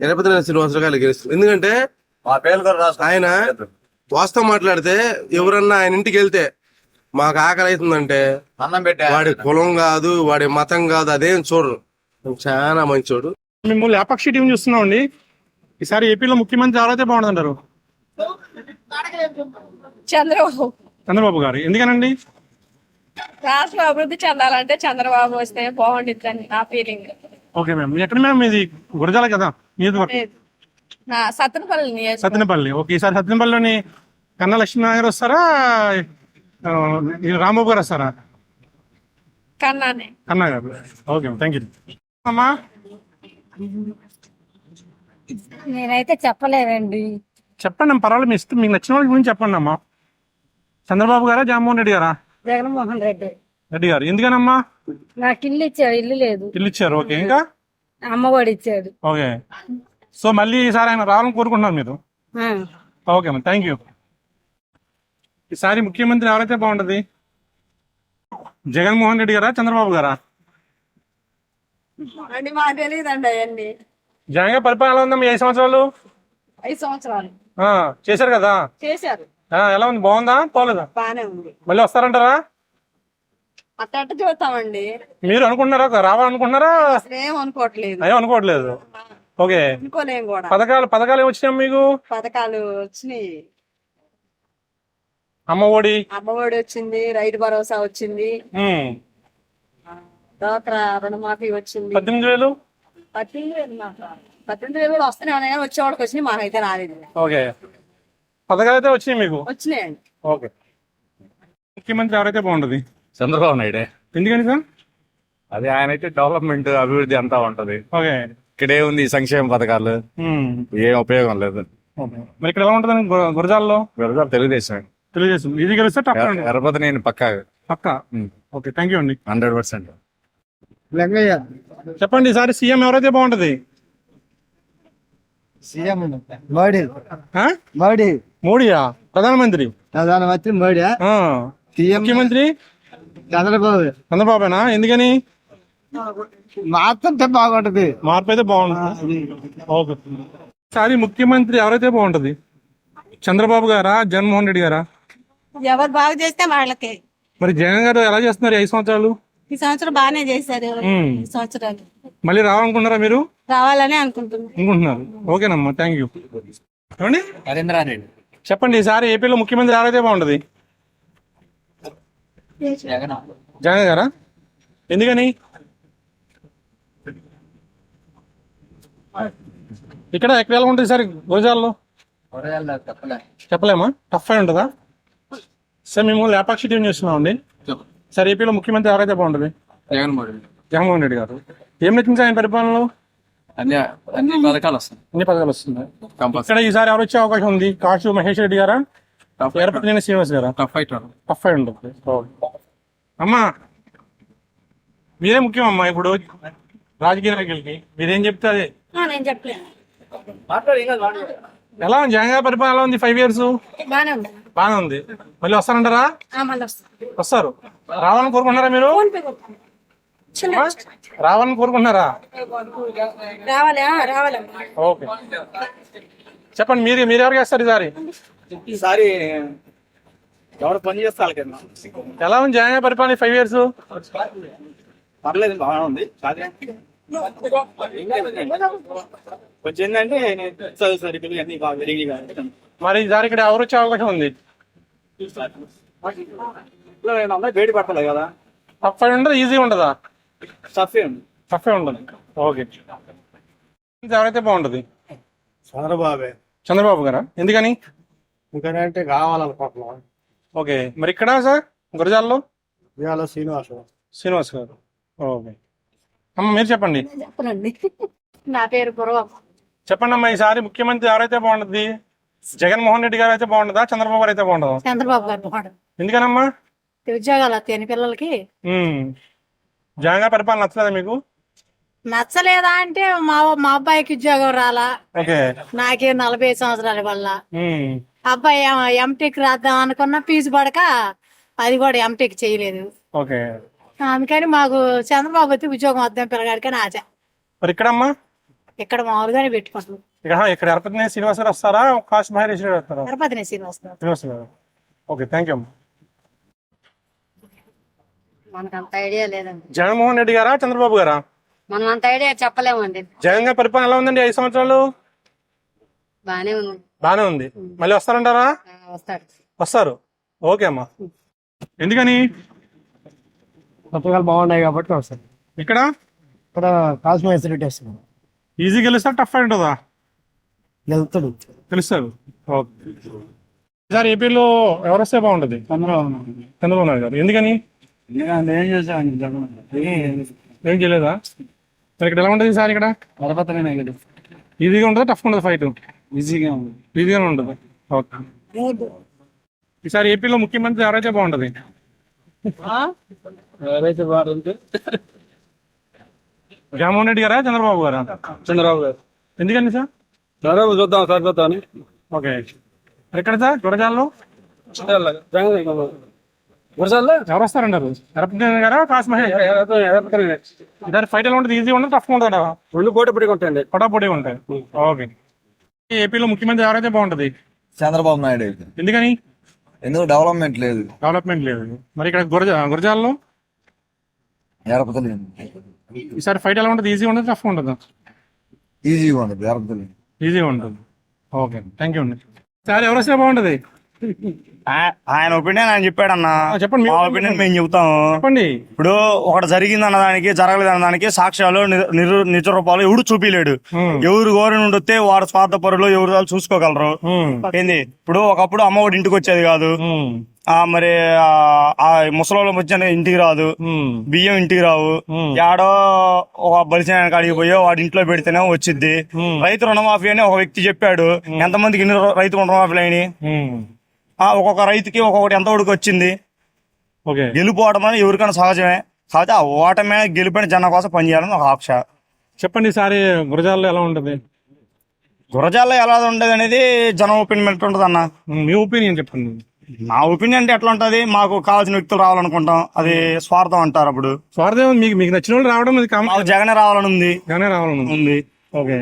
తిరుపతి శ్రీనివాసరావు గారు గెలుస్తారు. ఎందుకంటే ఆయన వాస్తవం మాట్లాడితే ఎవరన్నా ఆయన ఇంటికి వెళ్తే మాకు ఆకలి అవుతుందంటే వాడి కులం కాదు, వాడి మతం కాదు, అదేం చూడరు. చాలా మంచోడు. మేము లేపాక్షి టీం చూస్తున్నాం అండి. ఈసారి ఏపీలో ముఖ్యమంత్రి ఎవరైతే బాగుంటుందంటారు? చంద్రబాబు గారు. ఎందుకనండి? రాష్ట్రం అభివృద్ధి చెందాలంటే చంద్రబాబు వస్తే బాగుండిద్దని నా ఫీలింగ్. Okay ma'am. ఎక్కడ మ్యామ్ ఇది? గురజాల కదా సత్తెనపల్లి. ఓకే. ఈసారి సత్తెనపల్లిలోని కన్నా లక్ష్మీనారాయణ గారు వస్తారా, రాంబాబు గారు వస్తారా? కన్నా గారు. ఓకే, థ్యాంక్ యూ అమ్మా. నేనైతే చెప్పలేదండి. చెప్పండి అమ్మా, పర్వాలేదు. మీకు నచ్చిన వాళ్ళ గురించి చెప్పండి అమ్మా. చంద్రబాబు గారా, జగన్మోహన్ రెడ్డి గారా? జగన్మోహన్ రెడ్డి గారు. ఎందుకనమ్మా? నాకు ఇల్లు ఇచ్చాడు, ఇల్లు లేదు. ఇల్లు ఇచ్చారు. ఓకే. ఇంకా అమ్మఒడి ఇచ్చాడు. ఓకే. సో మళ్ళీ ఈసారి ఆయన రావాలని కోరుకుంటున్నారు మీరు? ఓకే అమ్మా, థ్యాంక్ యూ. ఈసారి ముఖ్యమంత్రి ఎవరైతే బాగుంటది? జగన్మోహన్ రెడ్డి గారా, చంద్రబాబు గారా? మాకు తెలియదండి అవన్నీ. జగన్ పరిపాలన ఎలా ఉందమ్మా? 5 సంవత్సరాలు? 5 సంవత్సరాలు చేశారు కదా. చేశారు. ఎలా ఉంది? బాగుందా పోలేదా? బానే ఉంది. మళ్ళీ వస్తారంటారా? అట్ట చూస్తామండి. మీరు అనుకుంటున్నారా రావాలనుకుంటున్నారా? ఏం అనుకోవట్లేదు. అయ్యో అనుకోవట్లేదు. ఓకే. అనుకోలేం కూడా. పథకాలు ఏమొచ్చినాయి మీకు? పథకాలు వచ్చినాయి. అమ్మఒడి వచ్చింది, రైతు భరోసా వచ్చింది, డ్వాక్రా రుణమాఫీ వచ్చింది, 18,000 పద్దెనిమిది కూడా వస్తూనే ఉన్నాయి కానీ వచ్చేవాడికి వచ్చినాయి మాకైతే రాలేదు. ఓకే, పథకాలు అయితే వచ్చినాయి మీకు. వచ్చినాయండి. ఓకే, ముఖ్యమంత్రి ఎవరైతే బాగుంటది? చంద్రబాబు నాయుడే. ఎందుకని సార్? అది ఆయన అయితే డెవలప్మెంట్ అభివృద్ధి అంతా ఉంటది. ఓకే. ఇక్కడే ఉంది సంక్షేమ పథకాలు, ఏం ఉపయోగం లేదు. మరి ఇక్కడ ఎలా ఉంటుందని గురజాల్లో? తెలుగుదేశం తెలియజేస్తుంది. ఇది గెలిస్తే టఫ్ అండి. ఎర్రపతి నేను పక్కా. ఓకే, థ్యాంక్ యూ అండి. 100%. చెప్పండి, ఈసారి సీఎం ఎవరైతే బాగుంటది? సీఎం మోడీ. ఆ? మోడీ. మోడీయా? ప్రధానమంత్రి? ప్రధానమంత్రి మోడీ. ముఖ్యమంత్రి చంద్రబాబు. చంద్రబాబేనా? ఎందుకని? మార్పు బాగుంటది. మార్పు అయితే బాగుంటుంది. ఓకే, ఈసారి ముఖ్యమంత్రి ఎవరైతే బాగుంటది? చంద్రబాబు గారా, జగన్మోహన్ రెడ్డి గారా? ఎవరు బాగా చేస్తే వాళ్ళకే. మరి జగన్ గారు ఎలా చేస్తున్నారు 5 సంవత్సరాలు? ఈ సంవత్సరం బాగానే చేశారు. ఈ సంవత్సరాలు మళ్ళీ రావాలనుకుంటున్నారా మీరు? రావాలని అనుకుంటున్నారు. ఓకేనమ్మా, థ్యాంక్ యూ. ఏమండి నరేంద్రారెడ్డి. చెప్పండి, ఈసారి ఏపీలో ముఖ్యమంత్రి ఎవరైతే బాగుంటది? జగన్ గారా? ఎందుకని? ఇక్కడ ఎక్కడ ఎలా ఉంటుంది సార్ గురజాల్లో? చెప్పలేమా? టఫ్ అయి ఉంటుందా సార్? మేము లేపాక్షి టీం చేస్తున్నామండి. సార్ ఏపీలో ముఖ్యమంత్రి ఎవరైతే బాగుంటుంది? జగన్మోహన్ రెడ్డి గారు. ఏం నచ్చింది ఆయన పరిపాలనలో? అన్ని పథకాలు వస్తాయి. అన్ని పథకాలు వస్తున్నాయి. ఇక్కడ ఈసారి ఎవరు వచ్చే అవకాశం ఉంది? కాశీ మహేష్ రెడ్డి గారా, ఎరపతినేని శ్రీనివాస్ గారా? టఫ్ అయి ఉంటుంది. అమ్మా, మీరే ముఖ్యం అమ్మా. ఇప్పుడు రాజకీయ నాయకులకి మీరేం చెప్తే అదే. నేను చెప్పలేను. ఎలా ఉంది జగన్ గారి పరిపాలన? ఎలా ఉంది 5 years? బాగానే ఉంది. మళ్ళీ వస్తారంటారా? వస్తారు. రావాలని కోరుకుంటున్నారా మీరు? రావాలని కోరుకుంటున్నారా? ఓకే, చెప్పండి, మీరు ఎవరికి వేస్తారు ఈసారి? ఈసారి ఎవరు పని చేస్తారు కదా. ఎలా ఉంది జగన్ గారి పరిపాలన 5 years? పర్లేదు, బాగా ఉంది. కొంచెం ఏంటంటే సరుకులు అన్ని బాగా పెరిగి. మరి ఈసారి ఇక్కడ ఎవరు వచ్చే అవకాశం ఉంది? వేడి పడతలేదు కదా. టఫ్ అయి ఉండదు, ఈజీ ఉండదా? టఫే ఉండదు. ఓకే, ఎవరైతే బాగుంటది? చంద్రబాబే. చంద్రబాబు గారా? ఎందుకని? ఎందుకంటే కావాలనుకుంటున్నాం. ఓకే, మరి ఇక్కడ సార్ గురజాల్లో? శ్రీనివాస్ గారు. ఓకే అమ్మ, మీరు చెప్పండి. నా పేరు చెప్పండి అమ్మా, ఈసారి ముఖ్యమంత్రి ఎవరైతే బాగుంటది? జగన్మోహన్ రెడ్డి గారు అయితే బాగుంటుందా, చంద్రబాబు గారు అయితే బాగుంటుందా? చంద్రబాబు గారు బాగుంటుంది. ఎందుకనమ్మా? ఉద్యోగాలు వస్తాయని పిల్లలకి. జగన్ గారి పరిపాలన నచ్చలేదా మీకు? నచ్చలేదా అంటే మా అబ్బాయికి ఉద్యోగం రాలా. ఓకే, నాకే 40 సంవత్సరాల వల్ల. అబ్బాయి ఎంటెక్ రాద్దాం అనుకున్న ఫీజు పడక అది కూడా ఎంటెక్ చేయలేదు. ఓకే, అందుకని మాకు చంద్రబాబు అయితే ఉద్యోగం వద్దాం పిల్లగాడికి అని ఆశ. మరి ఇక్కడమ్మా? ఇక్కడ మామూలుగానే పెట్టుకుంటున్నాం. ఇక్కడ ఎరపతినేని శ్రీనివాస్ గారు వస్తారా, కాశీ మహేష్ గారు వస్తారా? తిరుపతిని శ్రీనివాస్ గారు. ఓకే, థ్యాంక్ యూ అమ్మా. మనకు అంత ఐడియా లేదండి. జగన్మోహన్ రెడ్డి గారా, చంద్రబాబు గారా? మనం అంత ఐడియా చెప్పలేమండి. జగన్ గారి పరిపాలన ఎలా ఉందండి 5 సంవత్సరాలు? బానే ఉంది. మళ్ళీ వస్తారంటారా? వస్తారు. ఓకే అమ్మా. ఎందుకని? పథకాలు బాగున్నాయి కాబట్టి వస్తారు. ఇక్కడ కాశ్మీర్ ఈజీ గెలుస్తా, టఫ్ అయి ఉంటుందా? తెలుస్తారు. ఓకే, ఈసారి ఏపీలో ఎవరు వస్తే బాగుంటది? చంద్రబాబు నాయుడు గారు. ఎందుకని? ఏం చేసాను ఏం చేయలేదా? మరి ఇక్కడ ఎలా ఉంటుంది సార్? ఇక్కడ ఈజీగా ఉంటుందా, టఫ్ ఉంటుంది ఫైట్? ఈజీగానే ఉంటుంది. ఓకే, ఈసారి ఏపీలో ముఖ్యమంత్రి ఎవరైతే బాగుంటది? జగన్మోహన్ రెడ్డి గారా, చంద్రబాబు గారా? చంద్రబాబు గారు. ఎందుకని సార్? చంద్రబాబు చూద్దాం సార్. ఓకే, ఎక్కడ సార్? గురజాల్లో ఎవరు వస్తారంటారు? ఎరపతినేని గారా, కాశీ మహేష్? ఇద్దరు ఫైట్ ఎలా ఉంటుంది? ఈజీ ఉంటుంది, టఫ్ ఉంటుందా? రెండు పోటీ ఉంటాయండి. పోటీ ఉంటాయి. ఓకే, ఏపీలో ముఖ్యమంత్రి ఎవరైతే బాగుంటది? చంద్రబాబు నాయుడు. ఎందుకని? ఎందుకు డెవలప్మెంట్ లేదు. మరి ఇక్కడ గురజాల్లో ఈసారి ఫైట్ ఎలా ఉంటుంది? ఈజీ ఉంటుంది, టఫ్ ఉంటుందా? ఈజీగా ఉండదు. ఈజీగా ఉంటుంది. ఓకే, థ్యాంక్ యూ అండి. సార్ ఎవరు వస్తే బాగుంటది? ఆయన ఒపీనియన్ ఆయన చెప్పాడన్నా. చెప్పండి, మీ మా opinion ఒపీనియన్ మేము చెబుతాము. చెప్పండి. ఇప్పుడు ఒకటి జరిగింది అన్నదానికి జరగలేదు అన్నదానికి సాక్ష్యాలు నిజ రూపాలు ఎవడు చూపిలేడు. ఎవరు గవర్నమెంట్ వస్తే వాడు స్వార్థ పరులు ఎవరు వాళ్ళు చూసుకోగలరు. ఏంది ఇప్పుడు ఒకప్పుడు అమ్మఒడి ఇంటికి వచ్చేది కాదు, మరి ఆ ముసలోళ్ళ వచ్చిన ఇంటికి రాదు, బియ్యం ఇంటికి రావు, యాడో ఒక బలిసిన కాడికి పోయో వాడి ఇంట్లో పెడితేనే వచ్చిద్ది. రైతు రుణమాఫీ అని ఒక వ్యక్తి చెప్పాడు. ఎంతమందికి ఇన్ని రైతు రుణమాఫీలు అయినాయి? ఒక్కొక్క రైతుకి ఒక్కొక్కటి ఎంత ఉడికి వచ్చింది. గెలుపోవడం అని ఎవరికైనా సహజమే. కాకపోతే ఆ ఓటమే గెలిపోయిన జనం కోసం పనిచేయాలని ఒక ఆక్ష. చెప్పండి, ఈసారి గురజాలలో ఎలా ఉంటది? గురజాల్లో ఎలా ఉండదు అనేది జనం ఒపీనియన్ ఎట్లా ఉంటుంది అన్న. మీ ఒపీనియన్ చెప్పండి. నా ఒపీనియన్ అంటే ఎట్లా ఉంటది, మాకు కావాల్సిన వ్యక్తులు రావాలనుకుంటాం, అది స్వార్థం అంటారు. అప్పుడు స్వార్థం మీకు మీకు నచ్చిన వాళ్ళు రావడం అది మాకు జగనే రావాలని ఉంది. గానే రావాలని ఉంది. ఓకే,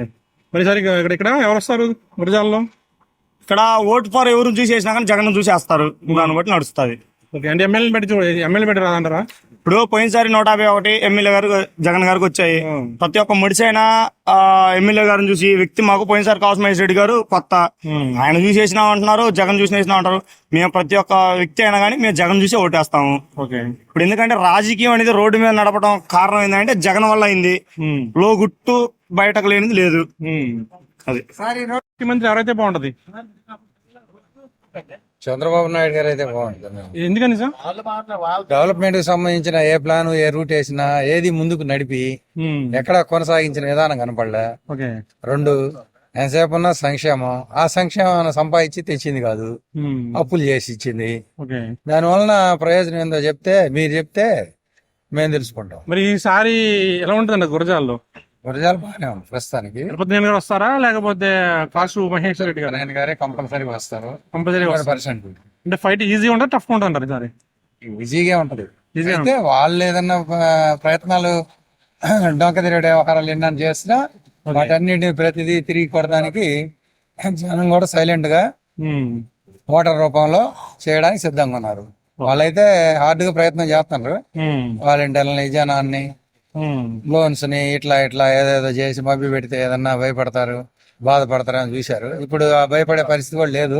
మరి సరే ఇక్కడ ఎవరు వస్తారు గురజాలలో? ఇక్కడ ఓటు ఫర్ ఎవరు చూసేసినా కానీ జగన్ చూసేస్తారు. దాన్ని బట్టి నడుస్తుంది. ఓకే, అంటే ఎమ్మెల్యే పెట్టి రాదంటారా? ఇప్పుడు పోయినసారి 151 ఎమ్మెల్యే గారు జగన్ గారికి వచ్చాయి. ప్రతి ఒక్క మడిసైనా ఎమ్మెల్యే గారిని చూసి వ్యక్తి మాకు పోయినసారి కాసు మహేష్ రెడ్డి గారు కొత్త, ఆయన చూసేసినా అంటున్నారు, జగన్ చూసేసినా అంటారు. మేము ప్రతి ఒక్క వ్యక్తి అయినా కానీ మేము జగన్ చూసి ఓటేస్తాము. ఓకే, ఇప్పుడు ఎందుకంటే రాజకీయం అనేది రోడ్డు మీద నడపడం కారణం ఏంటంటే జగన్ వల్ల అయింది. లోగుట్టు బయటకు లేనిది లేదు. అది ముఖ్యమంత్రి ఎవరైతే బాగుంటది? చంద్రబాబు నాయుడు గారు అయితే బాగుంటుంది. ఎందుకని సార్? డెవలప్మెంట్ కి సంబంధించిన ఏ ప్లాన్ ఏ రూట్ వేసినా ఏది ముందుకు నడిపి ఎక్కడ కొనసాగించిన విధానం కనపడలే. ఓకే, రెండు ఎంతసేపు ఉన్న సంక్షేమం, ఆ సంక్షేమం సంపాదించి తెచ్చింది కాదు, అప్పులు చేసి ఇచ్చింది. ఓకే, దాని వలన ప్రయోజనం ఏందో మీరు చెప్తే మేము తెలుసుకుంటాం. మరి ఈసారి ఎలా ఉంటుందండి గురజాల్లో? గురజాలు బాగానే ఉంది ప్రస్తుతానికి. తిరుపతి నేను గారు వస్తారా లేకపోతే కాసు మహేష్ రెడ్డి గారు? ఆయన గారే కంపల్సరీగా వస్తారు. కంపల్సరీ 100%. అంటే ఫైట్ ఈజీ ఉంటుందా టఫ్ ఉంటుంటారు ఈసారి? ఈజీగా ఉంటది. అయితే వాళ్ళు ఏదన్నా ప్రయత్నాలు డొంక తిరిగే వ్యవహారాలు ఎన్నో చేసినా వాటన్నిటిని ప్రతిదీ తిరిగి కొడడానికి జనం కూడా సైలెంట్ గా ఓటర్ రూపంలో చేయడానికి సిద్ధంగా ఉన్నారు. వాళ్ళైతే హార్డ్ గా ప్రయత్నం చేస్తున్నారు. వాలంటీర్లని జనాన్ని లోన్స్ ని ఇట్లా ఏదేదో చేసి మభ్య పెడితే ఏదన్నా భయపడతారు, బాధపడతారు అని చూశారు. ఇప్పుడు ఆ భయపడే పరిస్థితి కూడా లేదు.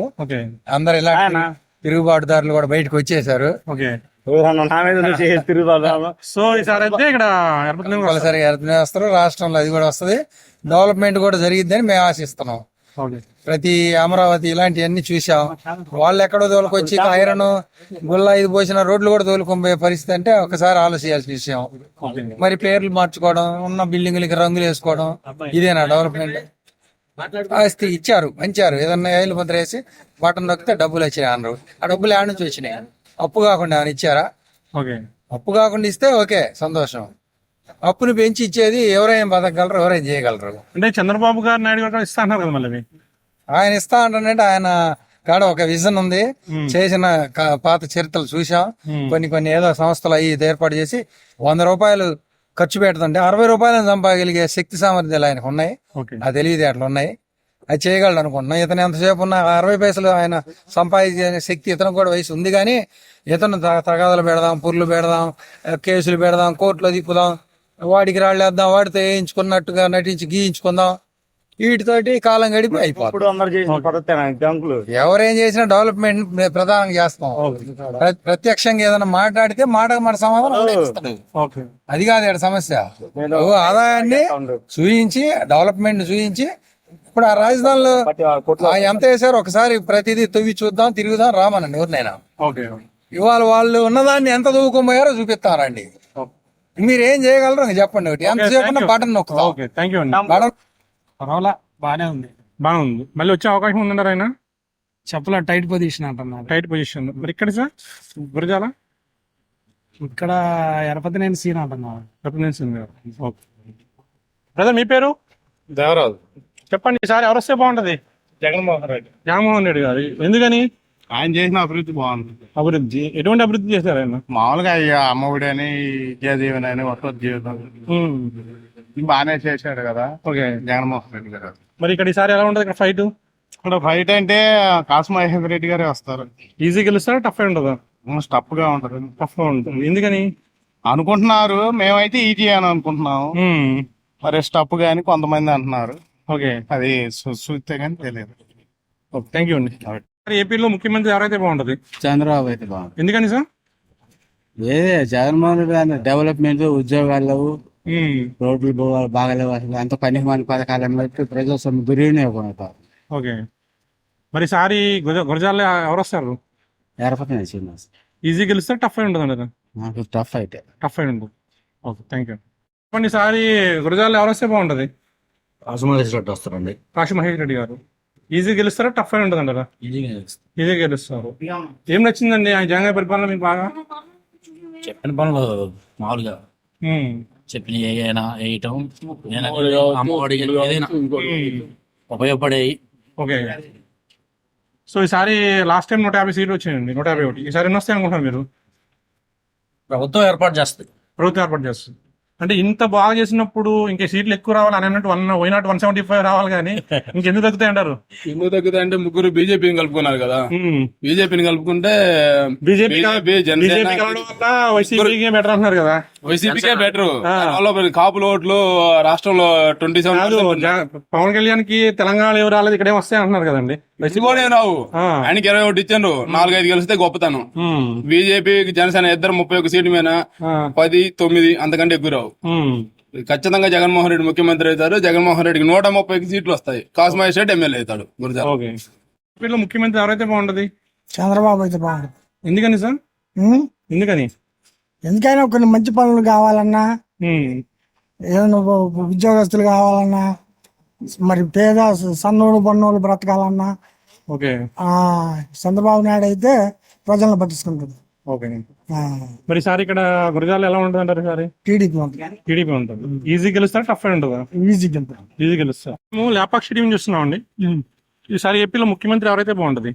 అందరు ఇలా తిరుగుబాటుదారులు కూడా బయటకు వచ్చేసారు. సో ఈసారి అయితే ఇక్కడ కంపల్సరీ ఎర్తనే వస్తారు. రాష్ట్రంలో అది కూడా వస్తుంది. డెవలప్మెంట్ కూడా జరిగిద్దని మేము ఆశిస్తున్నాం. ప్రతి అమరావతి ఇలాంటివన్నీ చూసాం. వాళ్ళు ఎక్కడో తోలుకొచ్చి ఐరన్ గుల్లా ఇది పోసిన రోడ్లు కూడా తోలుకొనిపోయే పరిస్థితి అంటే ఒకసారి ఆలోచించాల్సిన విషయం. మరి పేర్లు మార్చుకోవడం, ఉన్న బిల్డింగ్లకి రంగులు వేసుకోవడం, ఇదేనా డెవలప్మెంట్? ఆస్తి ఇచ్చారు, పంచారు, ఏదన్నా ఏళ్ళు ముద్ర వేసి బటన్ నొక్కితే డబ్బులు వచ్చినాయి అన్నారు. ఆ డబ్బులు ఏడ నుంచి వచ్చినాయి? అప్పు కాకుండా ఏమైనా ఇచ్చారా? అప్పు కాకుండా ఇస్తే ఓకే, సంతోషం. అప్పుని పెంచి ఇచ్చేది ఎవరైనా బతకగలరు, ఎవరైనా చేయగలరు. అంటే చంద్రబాబు గారు నాయుడు గారు ఇస్తా అన్నారు కదా, మళ్ళీ ఆయన ఇస్తా అంటానంటే ఆయన కాడ ఒక విజన్ ఉంది. చేసిన పాత చరిత్రలు చూసాం. కొన్ని ఏదో సంస్థలు అవి ఏర్పాటు చేసి 100 రూపాయలు ఖర్చు పెడుతుంటే 60 రూపాయలను సంపాదగలిగే శక్తి సామర్థ్యాలు ఆయనకు ఉన్నాయి. ఆ తెలివితేటలు ఉన్నాయి. అది చేయగలడు అనుకుంటున్నాం. ఇతను ఎంతసేపు ఉన్న 60 పైసలు ఆయన సంపాదించే శక్తి ఇతను కూడా వయసు ఉంది. కానీ ఇతను తగాదాలు పెడదాం, పుర్లు పెడదాం, కేసులు పెడదాం, కోర్టులో తిప్పుదాం, వాడికి రాళ్ళేద్దాం, వాడితో వేయించుకున్నట్టుగా నటించి గీయించుకుందాం, వీటితోటి కాలం గడిపి అయిపోతుంది. ఎవరేం చేసినా డెవలప్మెంట్ ప్రధానంగా చేస్తాం. ప్రత్యక్షంగా ఏదైనా మాట్లాడితే మన సమాధానం. అది కాదు ఇక్కడ సమస్య. ఆదాయాన్ని చూయించి, డెవలప్మెంట్ చూయించి, ఇప్పుడు ఆ రాజధానిలో ఎంత వేసారు ఒకసారి ప్రతిదీ తవ్వి చూద్దాం, తిరుగుదాం, రామనండి ఎవరినైనా. ఇవాళ వాళ్ళు ఉన్నదాన్ని ఎంత దూకోపోయారో చూపిస్తారండి. మీరేం చేయగలరు చెప్పండి. ఒకటి ఎంతసేపు బటన్ నొక్కుతాం. పర్వాలా బానే ఉంది. బాగుంది. మళ్ళీ వచ్చే అవకాశం ఉందంటారు ఆయన? చెప్పలా, టైట్ పొజిషన్ అంటున్నారు. Tight position. మరి ఇక్కడ సార్ గురజాల ఇక్కడ ఎరపతినేని సీన్ అంటున్నారు. ఓకే బ్రదర్, మీ పేరు? దేవరాజు. చెప్పండి, ఈసారి ఎవరు వస్తే బాగుంటది? జగన్మోహన్ రెడ్డి గారు. ఎందుకని? ఆయన చేసిన అభివృద్ధి బాగుంది. అభివృద్ధి ఎటువంటి అభివృద్ధి చేశారు ఆయన? మామూలుగా అమ్మఒడి అని, విద్యాదీవెన అని, వసతి జీవితం బాగానే చేశాడు కదా. ఓకే, జగన్మోహన్ రెడ్డి గారు. మరి ఇక్కడ ఈసారి ఎలా ఉంటది ఇక్కడ ఫైట్? ఇక్కడ ఫైట్ అంటే కాసు మహేందర్ రెడ్డి గారే వస్తారు. ఈజీ గెలుస్తారా టఫ్ ఉంటుందా? టఫ్ గా ఉంటది. టఫ్ గా ఉంటుంది. ఎందుకని అనుకుంటున్నారు? మేమైతే ఈజీ అని అనుకుంటున్నాము. మరి టఫ్ గాని కొంతమంది అంటున్నారు. ఓకే, అది చూస్తే గానీ తెలియదు. థ్యాంక్ యూ అండి. ఏపీలో ముఖ్యమంత్రి ఎవరైతే బాగుంటది? చంద్రబాబు అయితే బాగుంది. ఎందుకని సార్? ఏదే జగన్మోహన్ రెడ్డి డెవలప్మెంట్, ఉద్యోగాలు లేవు, రోడ్లు బాగాలేవు, అసలు అంత పనికి మన పథకాలు బట్టి ప్రజలు దుర్వినియోగం అవుతారు. ఓకే, మరి ఈసారి గురజాల ఎవరు వస్తారు? ఏర్పడిన శ్రీనివాస్ ఈజీ గెలుస్తారు, టఫ్ అయి ఉంటుంది అంటారా? నాకు టఫ్ అయితే టఫ్ అయి ఉంటుంది. Okay, thank you. చెప్పండి, ఈసారి గురజాల ఎవరు వస్తే బాగుంటది? ఆసుమహేష్ రెడ్డి వస్తారండి. కాశీ మహేష్ రెడ్డి గారు ఈజీ గెలుస్తారా, టఫ్ అయి ఉంటుంది అంటారా? ఈజీ గెలుస్తారు. ఏం నచ్చిందండి ఆయన జగన్ పరిపాలన మీకు బాగా? చెప్పిన పనులు మామూలుగా చెప్పిన ఏదైనా వేయటం, అమ్మఒడి ఏదైనా ఉపయోగపడేవి. ఓకే, సో ఈసారి లాస్ట్ టైం 150 సీట్లు వచ్చాయండి, 151. ఈసారి ఎన్ని వస్తాయి అనుకుంటున్నారు మీరు? ప్రభుత్వం ఏర్పాటు చేస్తుంది. ప్రభుత్వం ఏర్పాటు చేస్తుంది అంటే ఇంత బాగా చేసినప్పుడు ఇంకే సీట్లు ఎక్కువ రావాలి అని అన్నట్టు 175 రావాలి, కానీ ఇంకెందుకు తగ్గుతాయి అంటారు? ఎందుకు తగ్గుతాయి అంటే ముగ్గురు బీజేపీని కలుపుకున్నారు కదా. బీజేపీని కలుపుకుంటే బీజేపీ కలవడం వల్ల వైసీపీకే బెటర్ అంటున్నారు కదా. వైసీపీకే బెటర్. కాపుల ఓట్లు రాష్ట్రంలో 27. పవన్ కళ్యాణ్ కి తెలంగాణ ఎవరు రాలేదు, ఇక్కడే వస్తాయి అంటున్నారు కదండి. రావు ఆయనకి 21 ఇచ్చారు, 4-5 గెలిస్తే గొప్పతనం. బీజేపీ జనసేన ఇద్దరు 31 సీట్ల మీద 10-9 అంతకంటే ఎక్కువ రావు. ఖచ్చితంగా జగన్మోహన్ రెడ్డి ముఖ్యమంత్రి అవుతారు. జగన్మోహన్ రెడ్డికి 130 సీట్లు వస్తాయి. కాస్మహేష్ రెడ్డి ఎమ్మెల్యే అవుతాడు గురజాల. ఏపీలో ముఖ్యమంత్రి ఎవరైతే బాగుంటది? చంద్రబాబు అయితే బాగుంటుంది. ఎందుకని సార్? ఎందుకని? ఎందుకైనా కొన్ని మంచి పనులు కావాలన్నా, ఏదైనా ఉద్యోగస్తులు కావాలన్నా, మరి పేద సన్నోడు బన్నోళ్ళు బ్రతకాలన్నా ఓకే చంద్రబాబు నాయుడు అయితే ప్రజలను పట్టించుకుంటుంది. ఓకే, మరి సార్ ఇక్కడ గురజాల ఎలా ఉంటుంది అంటారు? సార్ టీడీపీ ఉంటుంది. టీడీపీ ఉంటుంది. ఈజీ గెలుస్తారా, టఫ్ అయి ఉంటుందా? ఈజీ గెలుస్తారు. ఈజీ గెలుస్తా. మేము లేపాక్షి టీవీ చూస్తున్నాం అండి. ఈసారి ఏపీలో ముఖ్యమంత్రి ఎవరైతే బాగుంటది?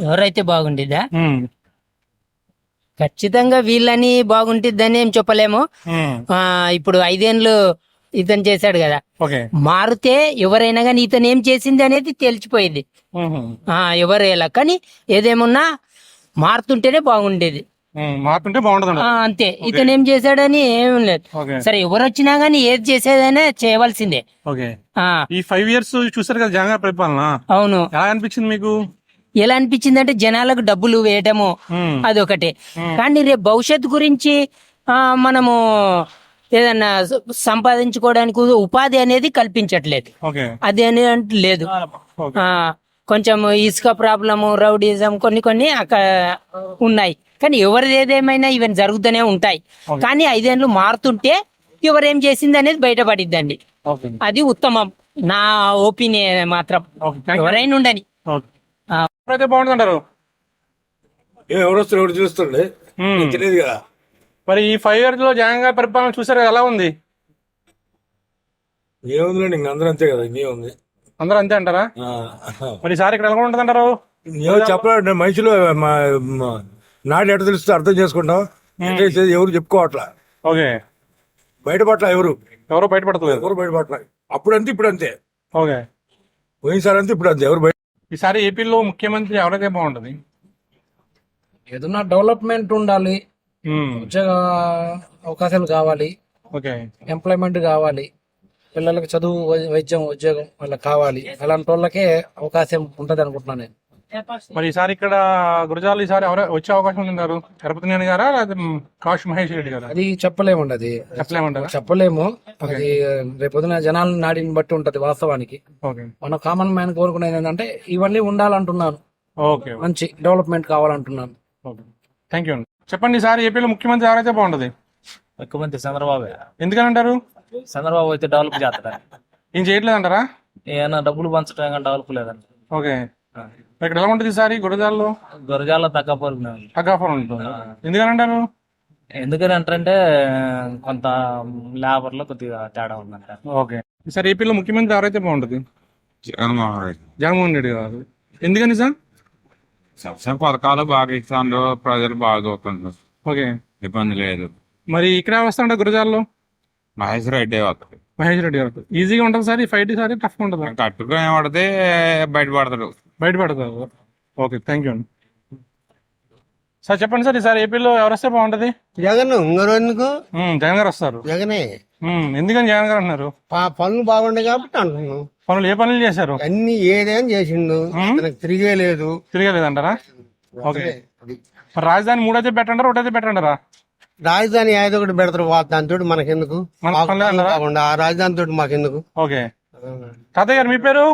ఎవరైతే బాగుండిద్దా? ఖచ్చితంగా వీళ్ళని బాగుంటుందని ఏం చెప్పలేము. ఇప్పుడు 5 ఏళ్ళు ఇతను చేశాడు కదా, మారితే ఎవరైనా కానీ ఇతను ఏం చేసింది అనేది తెలిసిపోయింది. ఎవరు ఎలా కానీ ఏదేమున్నా మారుతుంటేనే బాగుండేది. మారుతుంటే బాగుంటది అంతే. ఇతను ఏం చేశాడని ఏం లేదు. సరే, ఎవరు వచ్చినా గానీ ఏది చేసేదైనా చేయవలసిందే. ఈ 5 years చూసారు కదా జగన్ పరిపాలన. అవును. ఎలా అనిపించింది మీకు? ఎలా అనిపించింది అంటే జనాలకు డబ్బులు వేయటము అదొకటే, కానీ రేపు భవిష్యత్తు గురించి మనము ఏదన్నా సంపాదించుకోవడానికి ఉపాధి అనేది కల్పించట్లేదు. అది అనేది లేదు. కొంచెం ఇసుక ప్రాబ్లము, రౌడీజం కొన్ని అక్కడ ఉన్నాయి, కానీ ఎవరిది ఏదేమైనా ఈవెన్ జరుగుతూనే ఉంటాయి. కానీ 5 ఏళ్ళు మారుతుంటే ఎవరేం చేసింది అనేది బయటపడిద్దండి. అది ఉత్తమం, నా ఒపీనియన్ మాత్రం. ఎవరైనా ఉండని బాగుంటుంటారు. ఎవరు చూస్తుండే తెలియదు కదా. మరి ఈ 5 years లో జగన్ గారి పరిపాలన చూసారు, ఎలా ఉంది? ఏముందిలేండి, ఇంక అందరూ అంతే కదా. ఇంకేముంది, అందరూ అంతే అంటారా? మరి సార్ ఇక్కడ ఎలా ఉంటుంది అంటారు? చెప్పలేదు. మనుషులు నాడు ఎట్ట తెలుస్తే అర్థం చేసుకుంటాం. ఎవరు చెప్పుకోవట్లా. ఓకే, బయటపట్ల ఎవరు బయటపడతలేదు. ఎవరు బయటపట్ల. అప్పుడు అంతే, ఇప్పుడు అంతే. ఓకే, పోయినసారి అంతే, ఇప్పుడు అంతే. ఎవరు ఈసారి ఏపీలో ముఖ్యమంత్రి ఎవరైతే బాగుంటది? ఏదన్నా డెవలప్మెంట్ ఉండాలి, ఉద్యోగ అవకాశాలు కావాలి, ఎంప్లాయ్మెంట్ కావాలి, పిల్లలకి చదువు, వైద్యం, ఉద్యోగం వాళ్ళకి కావాలి. అలాంటి వాళ్ళకే అవకాశం ఉంటది అనుకుంటున్నాను నేను. మరి ఈసారి ఇక్కడ గురజాల ఈసారి ఎవరు వచ్చే అవకాశం ఉన్నారు? తిరుపతి గారా లేదా కాశీ మహేష్ రెడ్డి గారా? అది చెప్పలేమండి. అది చెప్పలేము. అది రేపొద్దున జనాల నాడిని బట్టి ఉంటది. వాస్తవానికి మన కామన్ మ్యాన్ కోరుకునేది ఏంటంటే ఇవన్నీ ఉండాలంటున్నాను. మంచి డెవలప్మెంట్ కావాలంటున్నాను. Thank you. చెప్పండి, ఈసారి ఏపీలో ముఖ్యమంత్రి ఎవరైతే బాగుంటది? ముఖ్యమంత్రి చంద్రబాబు. ఎందుకని అంటారు? చంద్రబాబు అయితే డెవలప్ చేస్తారా? ఏం చేయట్లేదు అంటారా? ఏమైనా డబ్బులు పంచడం డెవలప్ లేదండి. ఓకే, ఇక్కడ ఎలా ఉంటుంది ఈసారి గురజాలలో? గురజాల తగ్గపోరు ఉంటుంది. ఎందుకని అంటారు? ఎందుకని అంటారంటే కొంత లేబర్ లో కొద్దిగా తేడా ఉందంట. ఓకే, ఈసారి ఏపీలో ముఖ్యమంత్రి ఎవరైతే బాగుంటది? జగన్మోహన్ రెడ్డి గారు. ఎందుకని సార్? సంక్షేమ పథకాలు బాగా ఇస్తాను, ప్రజలు బాగా చూస్తున్నారు. ఓకే, ఇబ్బంది లేదు. మరి ఇక్కడ వస్తాంట గురజాలలో? మహేష్ రెడ్డి వస్తుంది. మహేష్ రెడ్డి గారు ఈజీగా ఉంటుంది సార్. ఈ ఫైట్ సారి టఫ్ ఉంటుంది. కట్టుగా పడితే బయటపడతారు. ఓకే, థ్యాంక్ యూ అండి. సార్ చెప్పండి సార్, ఈసారి ఏపీలో ఎవరు వస్తే బాగుంటది? జగన్ ఎందుకు? జగన్ గారు వస్తారు. జగనే ఎందుకని జగన్ గారు అంటున్నారు? పనులు బాగుండే కాబట్టి అంటున్నాను. పనులు ఏ పనులు చేశారు? అన్ని ఏదేం చేసిండు, తిరిగేలేదు. తిరగలేదంటారా? ఓకే. మరి రాజధాని 3 అయితే పెట్టంటారా, 1 అయితే పెట్టంటారా? రాజధాని ఏదో ఒకటి పెడతారు, దాంతో మనకెందుకు? మనకు పని లేదంటారా? ఆ రాజధాని తోటి మాకెందుకు? ఓకే. తాతయ్య గారు మీ పేరు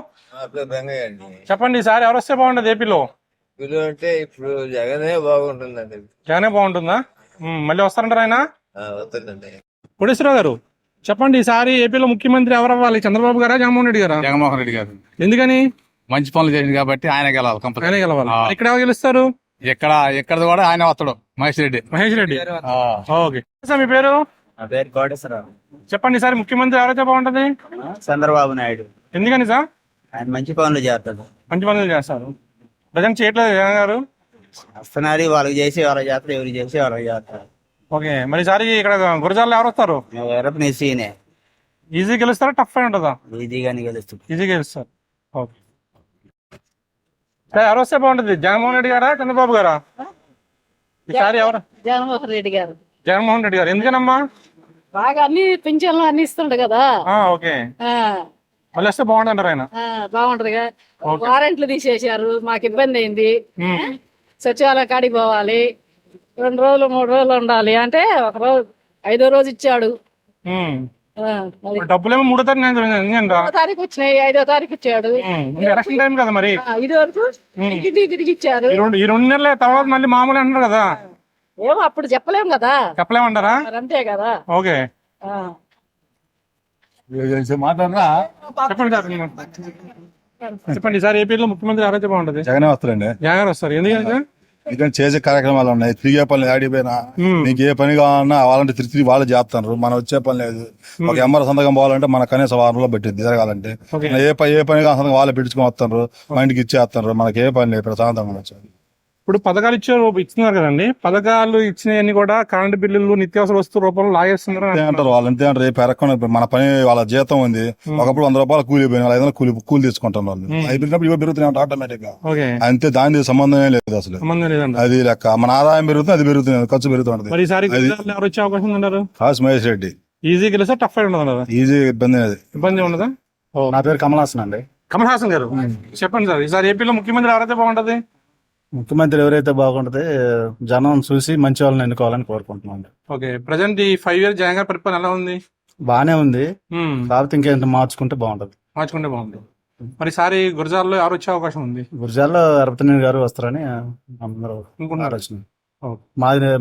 చెప్పండి, ఈసారి ఎవరు వస్తే బాగుంటది ఏపీలో? అంటే ఇప్పుడు జగనే బాగుంటుందండి. జగనే బాగుంటుందా? మళ్ళీ వస్తారంటారా ఆయన? వస్తుందండి. కోటేశ్వరరావు గారు చెప్పండి, ఈసారి ఏపీలో ముఖ్యమంత్రి ఎవరు అవ్వాలి? చంద్రబాబు గారా, జగన్మోహన్ రెడ్డి గారా? జగన్మోహన్ రెడ్డి గారు ఎందుకని? మంచి పనులు చేసింది కాబట్టి ఆయన గెలవాలి కంపల్సరీ. ఆయనే గెలవాలి. ఇక్కడ ఎవరు గెలుస్తారు? ఎక్కడ కూడా ఆయన వస్తాడు, మహేష్ రెడ్డి. మహేష్ రెడ్డి. ఓకే సార్, మీ పేరు? నా పేరు కోటేశ్వరరావు. చెప్పండి, ఈసారి ముఖ్యమంత్రి ఎవరైతే బాగుంటది? చంద్రబాబు నాయుడు. ఎందుకని సార్? ఆయన మంచి పనులు చేస్తాడు. మంచి పనులు చేస్తారు. ప్రజెంట్ చేయట్లేదు జగన్ గారు. వస్తున్నారు, వాళ్ళకి చేసి వాళ్ళకి చేస్తారు, ఎవరు చేసి వాళ్ళకి చేస్తారు. ఓకే. మరి ఈసారి ఇక్కడ గురజాలలో ఎవరు వస్తారు? నెసీనే ఈజీ గెలుస్తారా, టఫ్ అయి ఉంటుందా? ఈజీగానే గెలుస్తుంది. ఈజీ గెలుస్తారు. ఓకే. సార్ ఎవరు వస్తే బాగుంటది? జగన్మోహన్ రెడ్డి గారా, చంద్రబాబు గారా? ఈసారి ఎవరు? జగన్మోహన్ రెడ్డి గారు. జగన్మోహన్ రెడ్డి గారు. ఎందుకనమ్మా? బాగా అన్ని పింఛన్లు అన్ని ఇస్తుండే కదా. ఓకే. మళ్ళీ వస్తే బాగుంటారు ఆయన. బాగుంటదిగా. వారెంట్లు తీసేశారు, మాకు ఇబ్బంది అయింది. సచివాలయం కాడికి పోవాలి, 2 రోజులు 3 రోజులు ఉండాలి అంటే, ఒక రోజు 5వ రోజు ఇచ్చాడు. డబ్బులేమో 3వ తారీఖు వచ్చినాయి, 5వ తారీఖు ఇచ్చాడు. ఎలక్షన్ టైం కదా మరి. ఇది వరకు తిరిగి ఇచ్చారు. ఈ 2 నెలల తర్వాత మళ్ళీ మామూలు అంటారు కదా. ఏమో అప్పుడు చెప్పలేం కదా. చెప్పలేమంటారా? మరి అంతే కదా. ఓకే. చెప్పండి సార్, చెప్పండి, ఈసారి ఏపీలో ముఖ్యమంత్రి ఎవరైతే బాగుంటది? జగనే వస్తారండి. జగన్ గారు వస్తారు. ఎందుకంటే ఎందుకంటే చేసే కార్యక్రమాలు ఉన్నాయి, తిరిగే పని ఆడిపోయినా నీకు ఏ పని కావాలన్నా వాళ్ళంటే తిరిగి వాళ్ళు చేస్తున్నారు. మనం వచ్చే పని లేదు. ఒక ఎంఆర్ సంతకం పోవాలంటే మన కనీసం వారంలో పెట్టింది జరగాలంటే. ఏ పని సంతకం వాళ్ళే పెట్టుకుని వస్తున్నారు, మా ఇంటికి ఇచ్చేస్తున్నారు. మనకి ఏ పని లేదు ప్రశాంతంగా వచ్చారు. ఇప్పుడు పథకాలు ఇస్తున్నారు కదండి, పథకాలు ఇచ్చినవన్నీ కూడా కరెంట్ బిల్లులు, నిత్యావసర వస్తువు రూపంలో లాగేస్తున్నారు అంటారు వాళ్ళు. అంతే అంటారు. పెరగకుండా మన పని వాళ్ళ జీతం ఉంది, ఒకప్పుడు 100 రూపాయలు కూలి పోయిన వాళ్ళు 500 కూలి తీసుకుంటారు వాళ్ళు. అయిపోయినప్పుడు ఇవి పెరుగుతున్నాయి ఆటోమేటిక్ గా. అంతే, దాని సంబంధమే లేదు అసలు. అది లెక్క. మన ఆదాయం పెరుగుతుంది, అది పెరుగుతుంది, ఖర్చు పెరుగుతుంది. ఎవరు వచ్చే అవకాశం ఉన్నారు? కాసు మహేష్ రెడ్డి. ఈజీ గెలిస్తే టఫ్ అయి ఉండదు? ఈజీ ఇబ్బంది ఉండదా? నా పేరు కమల్ హాసన్ అండి. కమల్ హాసన్ గారు చెప్పండి సార్, ఈసారి ఏపీలో ముఖ్యమంత్రి ఎవరైతే బాగుంటది? ముఖ్యమంత్రి ఎవరైతే బాగుంటది, జనం చూసి మంచి వాళ్ళని ఎన్నుకోవాలని కోరుకుంటున్నాను. ఓకే. ప్రజెంట్ ఈ 5 years జగన్ గారి పరిపాలన ఎలా ఉంది? బానే ఉంది, కాకపోతే ఇంకేంత మార్చుకుంటే బాగుంటది. మార్చుకుంటే బాగుంటుంది. మరి ఈసారి గురజాల్లో ఎవరు వచ్చే అవకాశం ఉంది? గురజాల్లో ఎరపతినేని గారు వస్తారని అందరూ అనుకుంటున్నారు.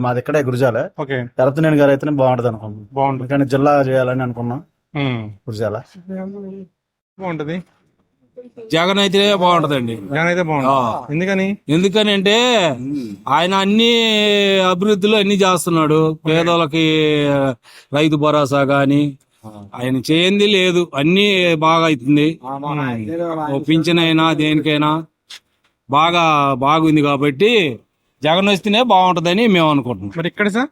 మాది ఇక్కడే గురజాల. ఓకే. ఎరపతినేని గారు అయితేనే బాగుంటది అనుకున్నాం. బాగుంటుంది. కానీ జిల్లా చేయాలని అనుకున్నాం. గురజాల బాగుంటది. జగన్ అయితే బాగుంటదండి. జగన్ అయితే బాగుంటుంది. ఎందుకని అంటే ఆయన అన్ని అభివృద్ధిలో అన్ని చేస్తున్నాడు. పేదోళ్ళకి రైతు భరోసా గాని ఆయన చేయంది లేదు, అన్ని బాగా అవుతుంది. పింఛన్ అయినా దేనికైనా బాగుంది కాబట్టి జగన్ వస్తేనే బాగుంటదని మేము అనుకుంటున్నాం. మరి ఇక్కడ సార్,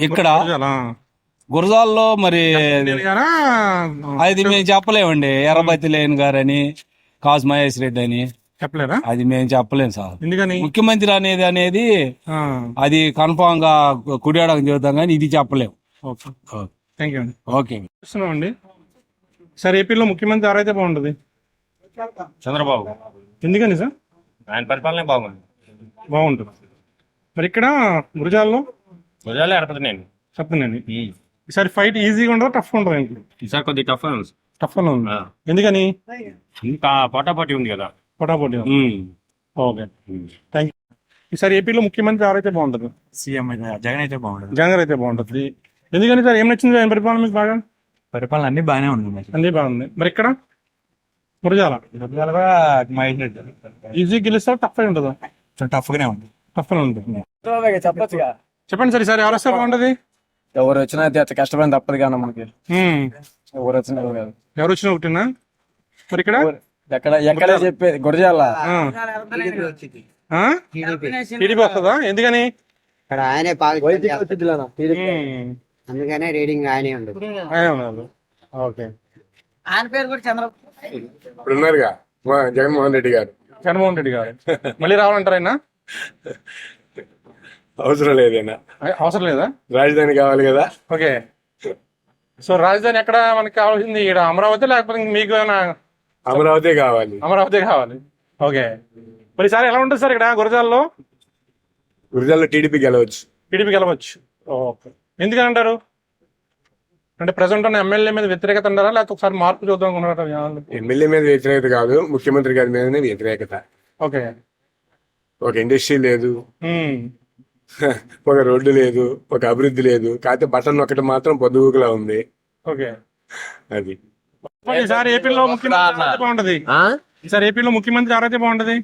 ఇక్కడ గురజాల్లో మరి అది మేము చెప్పలేమండి. ఎర్రబత్తి లేని గారని, కాసు మహేష్ రెడ్డి అని చెప్పలేరా? అది మేము చెప్పలేము సార్. ఎందుకని? ముఖ్యమంత్రి అనేది అది కన్ఫామ్ గా కుడియాడకం చెబుతాం కానీ ఇది చెప్పలేము. థ్యాంక్ యూ అండి. ఓకే అండి. సార్ ఏపీలో ముఖ్యమంత్రి ఎవరైతే బాగుంటది? చంద్రబాబు. ఎందుకని సార్? ఆయన పరిపాలనే బాగుంటుంది. మరి ఇక్కడ గురజాల్లో ఎడపతినేని. చెప్పండి, ఈసారి ఫైట్ ఈజీగా ఉండదు, టఫ్ ఉంటుంది? ఈసారి కొద్దిగా టఫ్ ఉంది. ఎందుకని? పోటాపోటీ ఉంది కదా. పోటాపోటీ. Okay, thank you. ఈసారి ఏపీలో ముఖ్యమంత్రి ఎవరైతే బాగుంటుంది? సీఎం జగన్ అయితే బాగుంటుంది. జగన్ అయితే బాగుంటుంది. ఎందుకని సార్, ఏం నచ్చింది ఆయన పరిపాలన మీకు బాగా? పరిపాలన అన్ని బాగానే ఉంది. అన్ని బాగుంది. మరి ఇక్కడ గురజాల మహేష్ రెడ్డి ఈజీ గెలుస్తారు, టఫ్ అయి ఉంటుందా? టఫ్ గానే ఉంది. టఫ్ గా ఉంటుంది. చెప్పచ్చుగా. చెప్పండి సార్, ఈసారి ఎవరు వస్తే బాగుంటది? ఎవరు వచ్చినా కష్టపడిన తప్పదు కానీ మనకి ఎవరు వచ్చినా ఎవరు వచ్చినా ఒకటినా? మరి ఇక్కడ ఎక్కడ చెప్పేది గురజాల టీడీపీ వస్తుందా? ఎందుకని? ఇక్కడ ఆయనే అందుకనే రీడింగ్ ఆయనే ఉండదు. ఓకే. ఆయన పేరు కూడా చంద్రబాబు. ఇప్పుడు ఉన్నారుగా జగన్మోహన్ రెడ్డి గారు. జగన్మోహన్ రెడ్డి గారు మళ్ళీ రావాలంటారు ఆయన? అవసరం లేదైనా, అవసరం లేదా? రాజధాని కావాలి కదా. ఓకే. సో రాజధాని ఎక్కడ మనకి కావాల్సింది? ఇక్కడ అమరావతి లేకపోతే మీకు ఏమైనా? అమరావతి కావాలి. అమరావతి కావాలి. ఓకే. మరి సార్ ఎలా ఉంటుంది సార్ ఇక్కడ గురజాలలో? గురిజాల్లో టీడీపీ గెలవచ్చు. టీడీపీ గెలవచ్చు. ఓకే. ఎందుకని అంటారు? అంటే ప్రజెంట్ ఉన్న ఎమ్మెల్యే మీద వ్యతిరేకత ఉన్నారా, లేకపోతే ఒకసారి మార్పు చూద్దాం అనుకుంటున్నారా? ఎమ్మెల్యే మీద వ్యతిరేకత కాదు, ముఖ్యమంత్రి గారి మీదనే వ్యతిరేకత. ఓకే. ఒక ఇండస్ట్రీ లేదు, ఉమ్. ఒక రోడ్డు లేదు, ఒక అభివృద్ధి లేదు. కాకపోతే బటన్ ఒకటి మాత్రం పొద్దుగుకులా ఉంది. ఓకే. అది మరి ఈసారి ఏపీలో ముఖ్యమంత్రి ఎవరైతే బాగుంటది? ఈసారి ఏపీలో ముఖ్యమంత్రి ఎవరైతే బాగుంటది?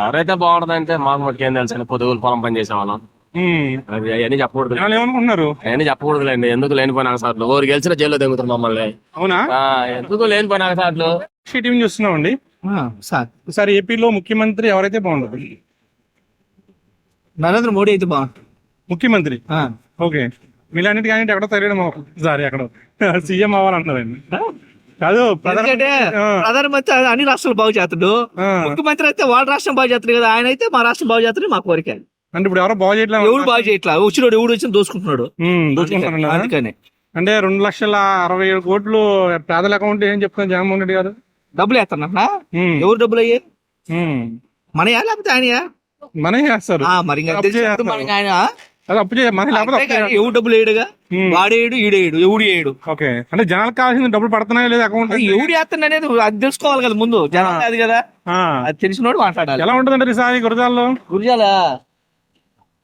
ఎవరైతే బాగుంటదంటే మాకు మటుకేం తెలుసు, పొదుగులు పొలం పని చేసేవాళ్ళం. అది అవన్నీ చెప్పకూడదు, జనాలు ఏమనుకుంటున్నారు? అవన్నీ చెప్పకూడదులేండి. ఎందుకు లేనిపోయిన సార్లు ఊరు గెలిచిన జైల్లో దిగుతారు మమ్మల్ని. అవునా? ఎందుకు లేనిపోయిన సార్లు టీవీ చూస్తున్నామండి. సార్ ఈసారి ఏపీలో ముఖ్యమంత్రి ఎవరైతే బాగుంటది? నరేంద్ర మోడీ అయితే బాగుంటుంది. ముఖ్యమంత్రి. ఓకే. మీలాంటి కానీ ఎక్కడ తెలియడం సారీ అక్కడ సీఎం అవ్వాలంటారండి. కాదు ప్రధానమంత్రి అన్ని రాష్ట్రాలు బాగు చేస్తాడు, ముఖ్యమంత్రి అయితే వాళ్ళ రాష్ట్రం బాగు చేస్తాడు కదా. ఆయన అయితే మా రాష్ట్రం బాగు చేస్తాడు మా కోరిక. అంటే ఇప్పుడు ఎవరో బాగు చేయట్లేదు, ఎవడు బాగు చేయట్లా, వచ్చినాడు ఎవడు వచ్చి దోసుకుంటున్నాడు. అందుకని అంటే 2,60,67 కోట్లు పేదల అకౌంట్ ఏం చెప్తున్నారు జగన్మోహన్ రెడ్డి గారు? డబ్బులు వేస్తానన్నా. ఎవరు డబ్బులు అయ్యాయి? మనయా లేకపోతే ఆయనయా? మనే చేస్తారు. మరి ఆయన అప్పు లేకపోతే ఎవరు డబ్బులు వేయడుగా, వాడేయడు ఈడేయడు ఎవడు వేయడు. ఓకే. అంటే జనాలకు కావాల్సింది డబ్బులు పడుతున్నాయో లేదు అకౌంట్, ఎవడు వేస్తాడు అనేది అది తెలుసుకోవాలి కదా ముందు. జనం అది కదా, అది తెలిసినోడు మాట్లాడాలి. ఎలా ఉంటుందండి ఈసారి గురజాలలో?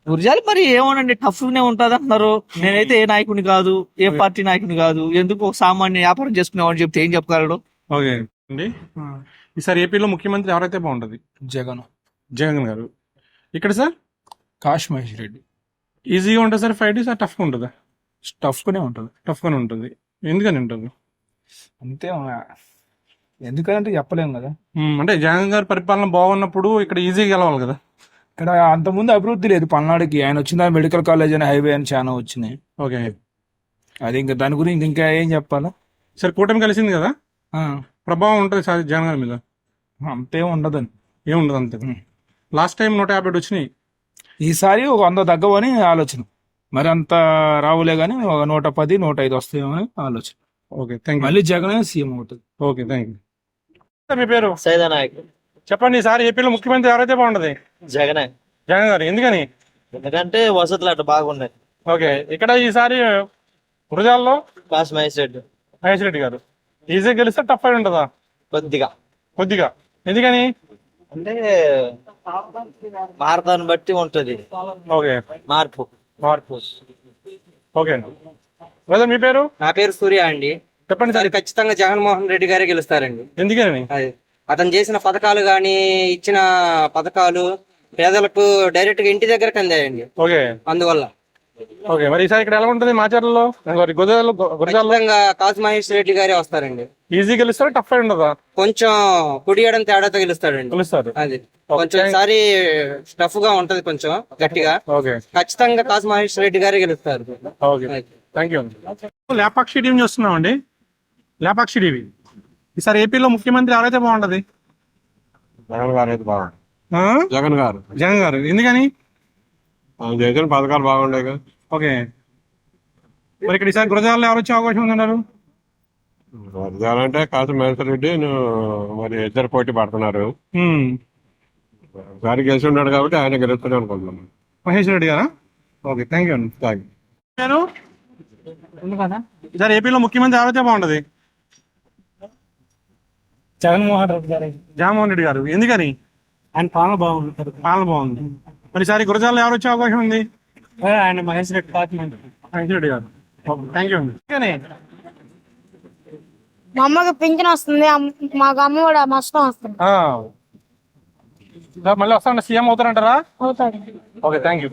గురిజాలు మరి ఏమోనండి, టఫ్ నే ఉంటది అంటున్నారు. నేనైతే ఏ నాయకుని కాదు, ఏ పార్టీ నాయకుని కాదు. ఎందుకు ఒక సామాన్య వ్యాపారం చేసుకునేవాడిని చెప్తే ఏం చెప్పగలడు? ఓకే అండి. ఈసారి ఏపీలో ముఖ్యమంత్రి ఎవరైతే బాగుంటది? జగన్ గారు. ఇక్కడ సార్ కాశ్ మహేష్ రెడ్డి. ఈజీగా ఉంటుంది సార్ ఫైట్, సార్ టఫ్గా ఉంటుందా? టఫ్గానే ఉంటుంది. టఫ్గానే ఉంటుంది. ఎందుకని ఉంటుంది? అంతే, ఎందుకంటే చెప్పలేము కదా. అంటే జగన్ గారి పరిపాలన బాగున్నప్పుడు ఇక్కడ ఈజీగా గెలవాలి కదా. ఇక్కడ అంతకుముందు అభివృద్ధి లేదు పల్నాడుకి. ఆయన వచ్చిన మెడికల్ కాలేజ్ అని హైవే అని చాలా వచ్చినాయి. ఓకే. అది ఇంకా దాని గురించి ఇంకా ఏం చెప్పాలా. సరే కూటమి కలిసింది కదా, ప్రభావం ఉంటుంది సార్ జగన్ గారి మీద? అంతేం ఉండదని. ఏముండదు అంతే. లాస్ట్ టైం 150 వచ్చినాయి, ఈసారి ఒక 100 తగ్గవని ఆలోచన. మరి అంత రావులే కానీ ఒక 110, 105 వస్తాయేమో అని ఆలోచన. Okay, thank you. మళ్ళీ జగన్ సీఎం అవుతుంది. Okay, thank you. మీ పేరు? సైదానాయక్. చెప్పండి, ఈసారి ఏపీలో ముఖ్యమంత్రి ఎవరైతే బాగుంటది? జగనే. జగన్ గారు. ఎందుకని? ఎందుకంటే వసతులు అట్లా బాగున్నాయి. ఓకే. ఇక్కడ ఈసారి గురజాలలో కాశ్ మహేష్ రెడ్డి. మహేష్ రెడ్డి గారు. ఈజీగా గెలిస్తే టఫ్ అయి ఉంటుందా? కొద్దిగా. ఎందుకని? అంటే భారతాన్ని బట్టి ఉంటది. ఓకే. మార్పు. ఓకే అండి. బ్రదర్, మీ పేరు? నా పేరు సూర్య అండి. చెప్పండి సార్. ఖచ్చితంగా జగన్మోహన్ రెడ్డి గారే గెలుస్తారండి. ఎందుకని? అతను చేసిన పథకాలు గాని, ఇచ్చిన పథకాలు పేదలకు డైరెక్ట్ గా ఇంటి దగ్గరకు అందాయండి. ఓకే. అందువల్ల ఓకే. మరి ఈసారి ఇక్కడ ఎలా ఉంటుంది మాచర్లలో, గురజాలలో? కాశీ మహేష్ రెడ్డి గారే వస్తారండి. ఈజీ గెలుస్తారా, టఫ్ అయి ఉండదా? కొంచెం కుడియడం తేడాతో గెలుస్తాడండి. గెలుస్తారు. అది కొంచెం ఈసారి టఫ్ గా ఉంటది, కొంచెం గట్టిగా. ఓకే. ఖచ్చితంగా కాశీ మహేష్ రెడ్డి గారే గెలుస్తారు. Okay, thank you. Lepakshi TV చూస్తున్నామండి. లేపాక్షి టీవీ. ఈసారి ఏపీలో ముఖ్యమంత్రి ఎవరైతే బాగుంటది? జగన్ గారు అయితే బాగుంది. జగన్ గారు. ఎందుకని? చేసిన పథకాలు బాగుంటాయి కదా. ఓకే. మరి ఇక్కడ ఈసారి గురజాలలో ఎవరు వచ్చే అవకాశం ఉందన్నారు? అంటే కాశీ మహేశ్వర రెడ్డి మరి ఇద్దరు పోటీ పడుతున్నారు. ఒకసారి గెలిచి ఉన్నాడు కాబట్టి ఆయన గెలుస్తాడు అనుకుంటున్నాం. మహేష్ రెడ్డి గారా? ఓకే, థ్యాంక్ యూ అండి. నేను ఈసారి ఏపీలో ముఖ్యమంత్రి ఎవరైతే బాగుంటది? జగన్మోహన్ రెడ్డి గారు. ఎందుకని? ఆయన పాలన బాగుంది. మరి ఈసారి గురజాలలో ఎవరు వచ్చే అవకాశం ఉంది? ఆయన మహేష్ రెడ్డి. మహేష్ రెడ్డి గారు. థ్యాంక్ యూ అండి. మా అమ్మకి పింఛన్ వస్తుంది, మాకు అమ్మ కూడా నష్టం వస్తుంది. మళ్ళీ వస్తామంటే సీఎం అవుతారంటారా? అవుతాడు. Okay, thank you.